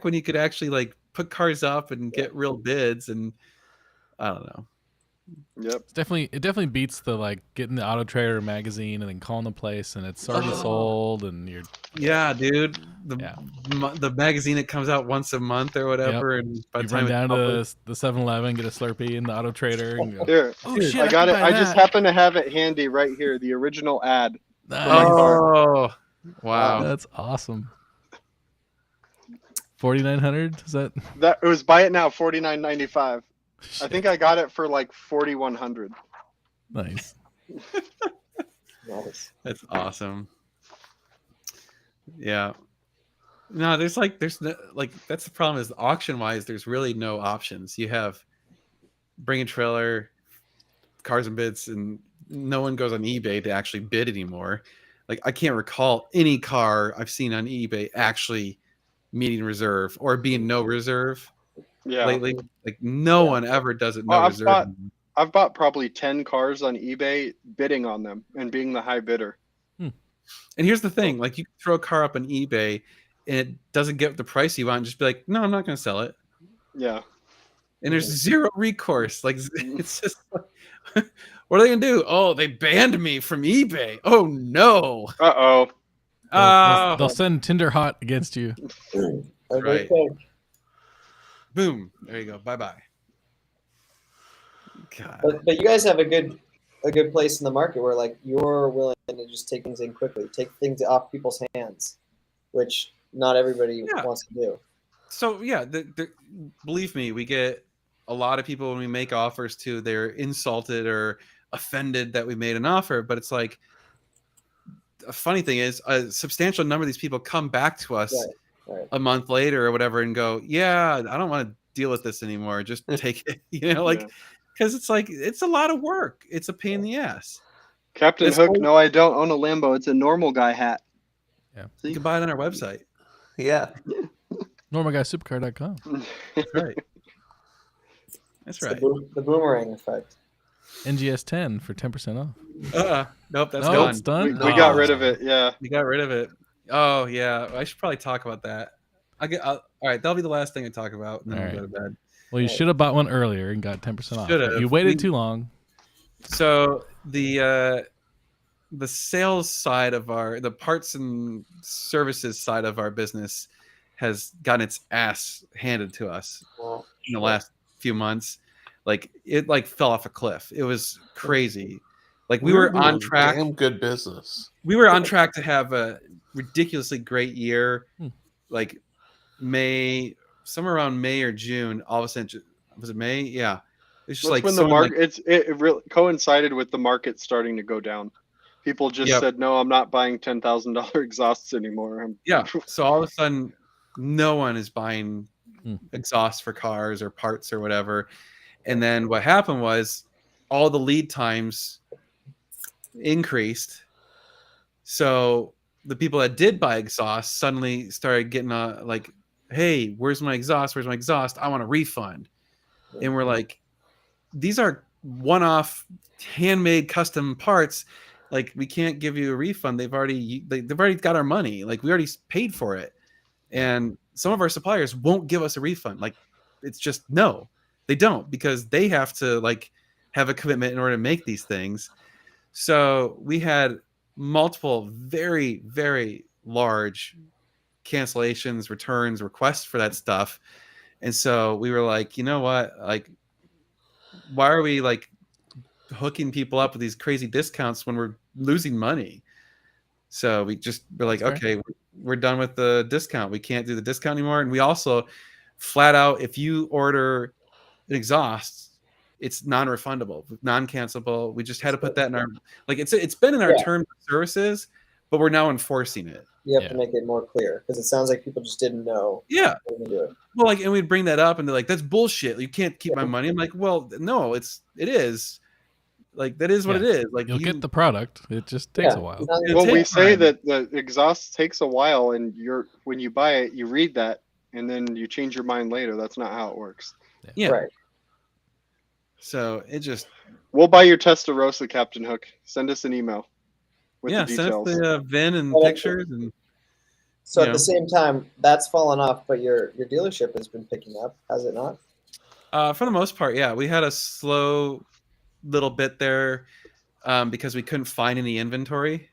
[SPEAKER 4] when you could actually like put cars up and get real bids, and I don't know.
[SPEAKER 6] Yep.
[SPEAKER 5] It definitely beats the like getting the Auto Trader magazine and then calling the place and it's already
[SPEAKER 4] Oh.
[SPEAKER 5] sold and you're
[SPEAKER 4] Yeah, dude.
[SPEAKER 5] Yeah.
[SPEAKER 4] The magazine that comes out once a month or whatever, and by
[SPEAKER 5] you
[SPEAKER 4] the time
[SPEAKER 5] run
[SPEAKER 4] it's
[SPEAKER 5] down
[SPEAKER 4] published-
[SPEAKER 5] to the 7-Eleven, get a Slurpee in the Auto Trader and go,
[SPEAKER 6] Here,
[SPEAKER 5] oh
[SPEAKER 4] Dude,
[SPEAKER 5] shit,
[SPEAKER 6] I got
[SPEAKER 5] can
[SPEAKER 6] it.
[SPEAKER 5] buy
[SPEAKER 6] I just
[SPEAKER 5] that."
[SPEAKER 6] happen to have it handy right here. The original ad.
[SPEAKER 5] Nice.
[SPEAKER 4] Oh, wow.
[SPEAKER 5] That's awesome. 4,900 is that?
[SPEAKER 6] That it was buy it now, $49.95. I think I got it for like 4,100.
[SPEAKER 5] Nice.
[SPEAKER 7] Nice.
[SPEAKER 4] That's awesome. Yeah. No, there's no, like that's the problem is auction wise, there's really no options. You have Bring a Trailer, Cars and Bids, and no one goes on eBay to actually bid anymore. Like I can't recall any car I've seen on eBay actually meeting reserve or being no reserve
[SPEAKER 6] Yeah.
[SPEAKER 4] lately. Like no one ever does it no
[SPEAKER 6] Well,
[SPEAKER 4] reserve.
[SPEAKER 6] I've bought probably 10 cars on eBay bidding on them and being the high bidder.
[SPEAKER 4] And here's the thing, like you can throw a car up on eBay and it doesn't get the price you want and just be like, no, I'm not going to sell it.
[SPEAKER 6] Yeah.
[SPEAKER 4] And there's zero recourse. Like it's just like, what are they going to do? Oh, they banned me from eBay. Oh no.
[SPEAKER 6] Uh-oh.
[SPEAKER 5] They'll send Tinder Hot against you.
[SPEAKER 7] A
[SPEAKER 4] Right.
[SPEAKER 7] good thing.
[SPEAKER 4] Boom. There you go. Bye-bye. God.
[SPEAKER 7] But you guys have a good place in the market where like you're willing to just take things in quickly, take things off people's hands, which not everybody
[SPEAKER 4] Yeah.
[SPEAKER 7] wants to do.
[SPEAKER 4] So yeah, believe me, we get a lot of people when we make offers to, they're insulted or offended that we made an offer, but it's like a funny thing is a substantial number of these people come back to us
[SPEAKER 7] Right.
[SPEAKER 4] a month later or whatever and go, yeah, I don't want to deal with this anymore. Just take it, like,
[SPEAKER 6] Yeah.
[SPEAKER 4] because it's like, it's a lot of work. It's a pain in the ass.
[SPEAKER 6] Captain
[SPEAKER 4] This
[SPEAKER 6] Hook,
[SPEAKER 4] whole-
[SPEAKER 6] no, I don't own a Lambo. It's a normal guy hat.
[SPEAKER 4] You can buy it on our website.
[SPEAKER 3] Yeah.
[SPEAKER 5] NormalGuySupercar.com.
[SPEAKER 4] That's right. That's
[SPEAKER 7] It's
[SPEAKER 4] right.
[SPEAKER 7] the boomerang effect.
[SPEAKER 5] NGS 10 for 10% off.
[SPEAKER 4] Nope, that's
[SPEAKER 5] No,
[SPEAKER 4] gone.
[SPEAKER 5] it's done.
[SPEAKER 6] We got rid of it. Yeah.
[SPEAKER 4] You got rid of it. Oh yeah, I should probably talk about that. All right, that'll be the last thing I talk about, and then
[SPEAKER 5] All
[SPEAKER 4] we'll go
[SPEAKER 5] right.
[SPEAKER 4] to bed.
[SPEAKER 5] Well, you should have bought one earlier and got 10% off.
[SPEAKER 4] Should've.
[SPEAKER 5] You waited
[SPEAKER 4] We-
[SPEAKER 5] too long.
[SPEAKER 4] So the sales side of the parts and services side of our business has gotten its ass handed to us in the last few months. Like it fell off a cliff. It was crazy. Like we were on
[SPEAKER 3] doing
[SPEAKER 4] track.
[SPEAKER 3] Damn good business.
[SPEAKER 4] We were on track to have a ridiculously great year. Like somewhere around May or June, all of a sudden, was it May? Yeah. It's just
[SPEAKER 6] That's
[SPEAKER 4] like
[SPEAKER 6] when the
[SPEAKER 4] someone,
[SPEAKER 6] market it really coincided with the market starting to go down. People just
[SPEAKER 4] Yep.
[SPEAKER 6] said, "No, I'm not buying $10,000 exhausts anymore."
[SPEAKER 4] yeah. So all of a sudden, no one is buying
[SPEAKER 5] Hmm.
[SPEAKER 4] exhaust for cars or parts or whatever. And then what happened was all the lead times increased. So the people that did buy exhaust suddenly started getting like, hey, where's my exhaust? Where's my exhaust? I want a refund. And we're like, these are one-off handmade custom parts, like we can't give you a refund. They've already got our money. Like we already paid for it. And some of our suppliers won't give us a refund. Like it's just no, they don't, because they have to like have a commitment in order to make these things. So we had multiple very, very large cancellations, returns, requests for that stuff. And so we were like, you know what? Like, why are we like hooking people up with these crazy discounts when we're losing money? So we're like,
[SPEAKER 5] That's fair.
[SPEAKER 4] okay, we're done with the discount. We can't do the discount anymore. And we also flat out, if you order an exhaust, it's non-refundable, non-cancelable. We just had to put that in our, like, it's been in our terms of services, but we're now enforcing it.
[SPEAKER 7] You have to make it more clear because it sounds like people just didn't know.
[SPEAKER 4] Yeah.
[SPEAKER 7] How to do it.
[SPEAKER 4] Well, like, and we'd bring that up and they're like, that's bullshit. You can't keep my money. I'm like, well, no, it is. Like, that is what it is. Like,
[SPEAKER 5] You'll get the product. It just takes a while.
[SPEAKER 6] Well, we say that the exhaust takes a while, and when you buy it, you read that, and then you change your mind later. That's not how it works.
[SPEAKER 4] Yeah.
[SPEAKER 7] Right.
[SPEAKER 4] So it just.
[SPEAKER 6] We'll buy your Testarossa, Captain Hook. Send us an email with the
[SPEAKER 4] send
[SPEAKER 6] details.
[SPEAKER 4] us the VIN and
[SPEAKER 7] Well,
[SPEAKER 4] pictures. And
[SPEAKER 7] So at the same time, that's fallen off, but your dealership has been picking up, has it not?
[SPEAKER 4] For the most part, yeah. We had a slow little bit there because we couldn't find any inventory.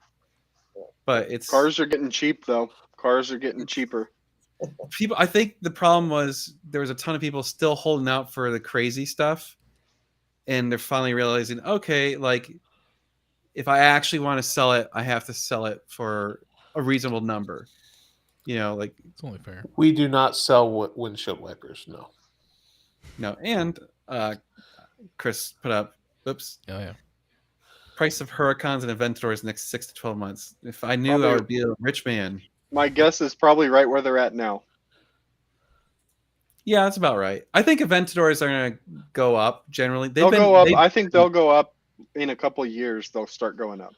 [SPEAKER 4] But
[SPEAKER 6] Cars are getting cheap, though. Cars are getting cheaper.
[SPEAKER 4] People, I think the problem was there was a ton of people still holding out for the crazy stuff, and they're finally realizing, okay, like if I actually want to sell it, I have to sell it for a reasonable number. You know, like
[SPEAKER 5] it's only fair.
[SPEAKER 3] We do not sell windshield wipers.
[SPEAKER 4] No. And Chris put up, oops.
[SPEAKER 5] Oh yeah.
[SPEAKER 4] Price of Huracans and Aventadors next 6 to 12 months. If I knew,
[SPEAKER 6] Probably.
[SPEAKER 4] I would be a rich man.
[SPEAKER 6] My guess is probably right where they're at now.
[SPEAKER 4] Yeah, that's about right. I think Aventadors are going to go up generally.
[SPEAKER 6] They'll go up. I think they'll go up in a couple of years. They'll start going up.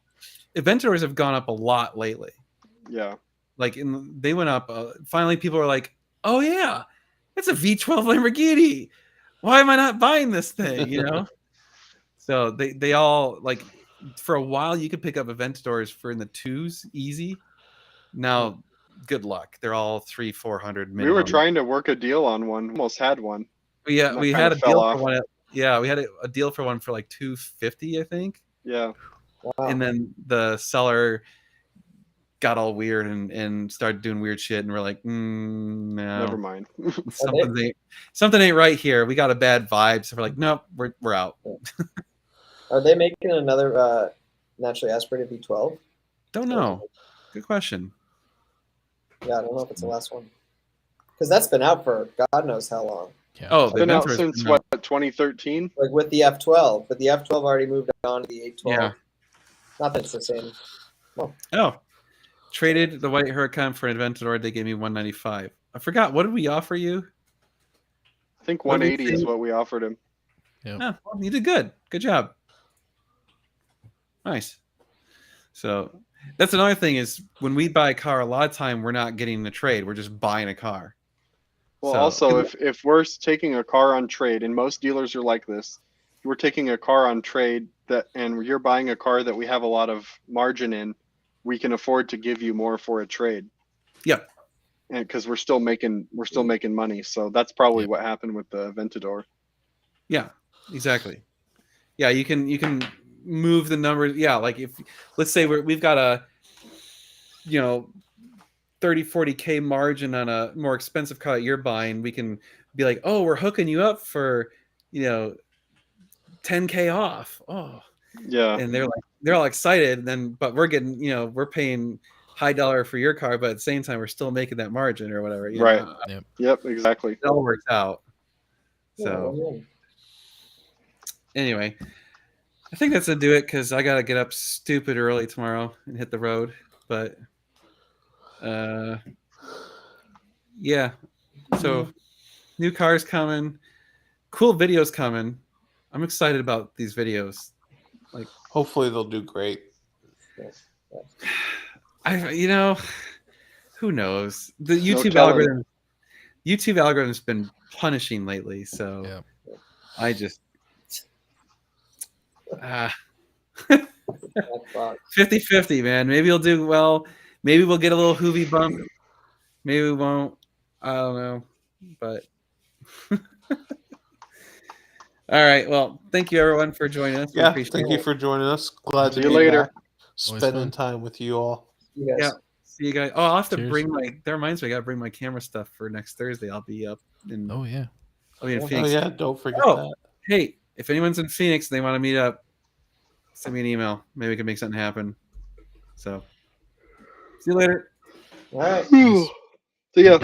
[SPEAKER 4] Aventadors have gone up a lot lately.
[SPEAKER 6] Yeah.
[SPEAKER 4] Like they went up. Finally, people are like, "Oh yeah, it's a V12 Lamborghini. Why am I not buying this thing?" You know. So they all like for a while you could pick up Aventadors for in the twos easy. Now, good luck. They're all 300-400 minimum.
[SPEAKER 6] We were trying to work a deal on one. Almost had one.
[SPEAKER 4] Yeah, we had a deal for one. Yeah, we had a deal for one for like $250, I think.
[SPEAKER 6] Yeah.
[SPEAKER 7] Wow.
[SPEAKER 4] And then the seller got all weird and started doing weird shit, and we're like, no,
[SPEAKER 6] Never mind.
[SPEAKER 4] something ain't right here. We got a bad vibe, so we're like, nope, we're out.
[SPEAKER 7] Are they making another naturally aspirated V12?
[SPEAKER 4] Don't know. Good question.
[SPEAKER 7] Yeah, I don't know if it's the last one. Because that's been out for God knows how long.
[SPEAKER 5] Yeah.
[SPEAKER 4] Oh,
[SPEAKER 6] It's been out since what, 2013?
[SPEAKER 7] Like with the F12, but the F12 already moved on to the 812.
[SPEAKER 4] Yeah.
[SPEAKER 7] Not that it's the same.
[SPEAKER 4] Oh, traded the white Huracan for an Aventador. They gave me $195. I forgot. What did we offer you?
[SPEAKER 6] I think
[SPEAKER 4] What did
[SPEAKER 6] 180
[SPEAKER 4] we
[SPEAKER 6] is
[SPEAKER 4] say?
[SPEAKER 6] what we offered him.
[SPEAKER 5] Yeah.
[SPEAKER 4] Oh, well, you did good. Good job. Nice. So that's another thing is when we buy a car, a lot of time we're not getting the trade. We're just buying a car.
[SPEAKER 6] Well,
[SPEAKER 4] So-
[SPEAKER 6] also, if we're taking a car on trade, and most dealers are like this, we're taking a car on trade and you're buying a car that we have a lot of margin in, we can afford to give you more for a trade.
[SPEAKER 4] Yep.
[SPEAKER 6] And because we're still making money, so that's probably what happened with the Aventador.
[SPEAKER 4] Yeah, exactly. Yeah, you can move the numbers. Yeah, like if let's say we've got a 30-40K margin on a more expensive car that you're buying, we can be like, oh, we're hooking you up for 10K off. Oh,
[SPEAKER 6] Yeah.
[SPEAKER 4] and they're all excited. But we're getting we're paying high dollar for your car, but at the same time we're still making that margin or whatever. you
[SPEAKER 6] Right.
[SPEAKER 4] know.
[SPEAKER 6] Yep, exactly.
[SPEAKER 4] It all works out.
[SPEAKER 7] Yeah,
[SPEAKER 4] So anyway, I think that's gonna do it because I gotta get up stupid early tomorrow and hit the road. But yeah. So new cars coming, cool videos coming. I'm excited about these videos.
[SPEAKER 3] Hopefully they'll do great.
[SPEAKER 4] Who knows? The YouTube
[SPEAKER 6] telling.
[SPEAKER 4] algorithm's been punishing lately, so
[SPEAKER 5] Yeah.
[SPEAKER 4] I just
[SPEAKER 7] Fuck.
[SPEAKER 4] 50-50, man. Maybe you'll do well. Maybe we'll get a little Hoovie bump. Maybe we won't. I don't know. But all right. Well, thank you everyone for joining us. We
[SPEAKER 3] Yeah,
[SPEAKER 4] appreciate
[SPEAKER 3] thank
[SPEAKER 4] it.
[SPEAKER 3] you for joining us. Glad
[SPEAKER 6] See
[SPEAKER 3] to
[SPEAKER 6] you
[SPEAKER 3] be
[SPEAKER 6] later.
[SPEAKER 3] back, spending time with you all.
[SPEAKER 7] You guys.
[SPEAKER 4] Yeah. See you guys. Oh, I'll have to
[SPEAKER 5] Cheers.
[SPEAKER 4] bring my. That reminds me, I got to bring my camera stuff for next Thursday. I'll be up in.
[SPEAKER 5] Oh yeah.
[SPEAKER 4] I'll be in
[SPEAKER 3] Oh
[SPEAKER 4] Phoenix.
[SPEAKER 3] yeah, don't forget
[SPEAKER 4] Oh.
[SPEAKER 3] that.
[SPEAKER 4] Hey, if anyone's in Phoenix and they want to meet up, send me an email. Maybe we can make something happen. So, see you later.
[SPEAKER 7] All right.
[SPEAKER 6] See ya.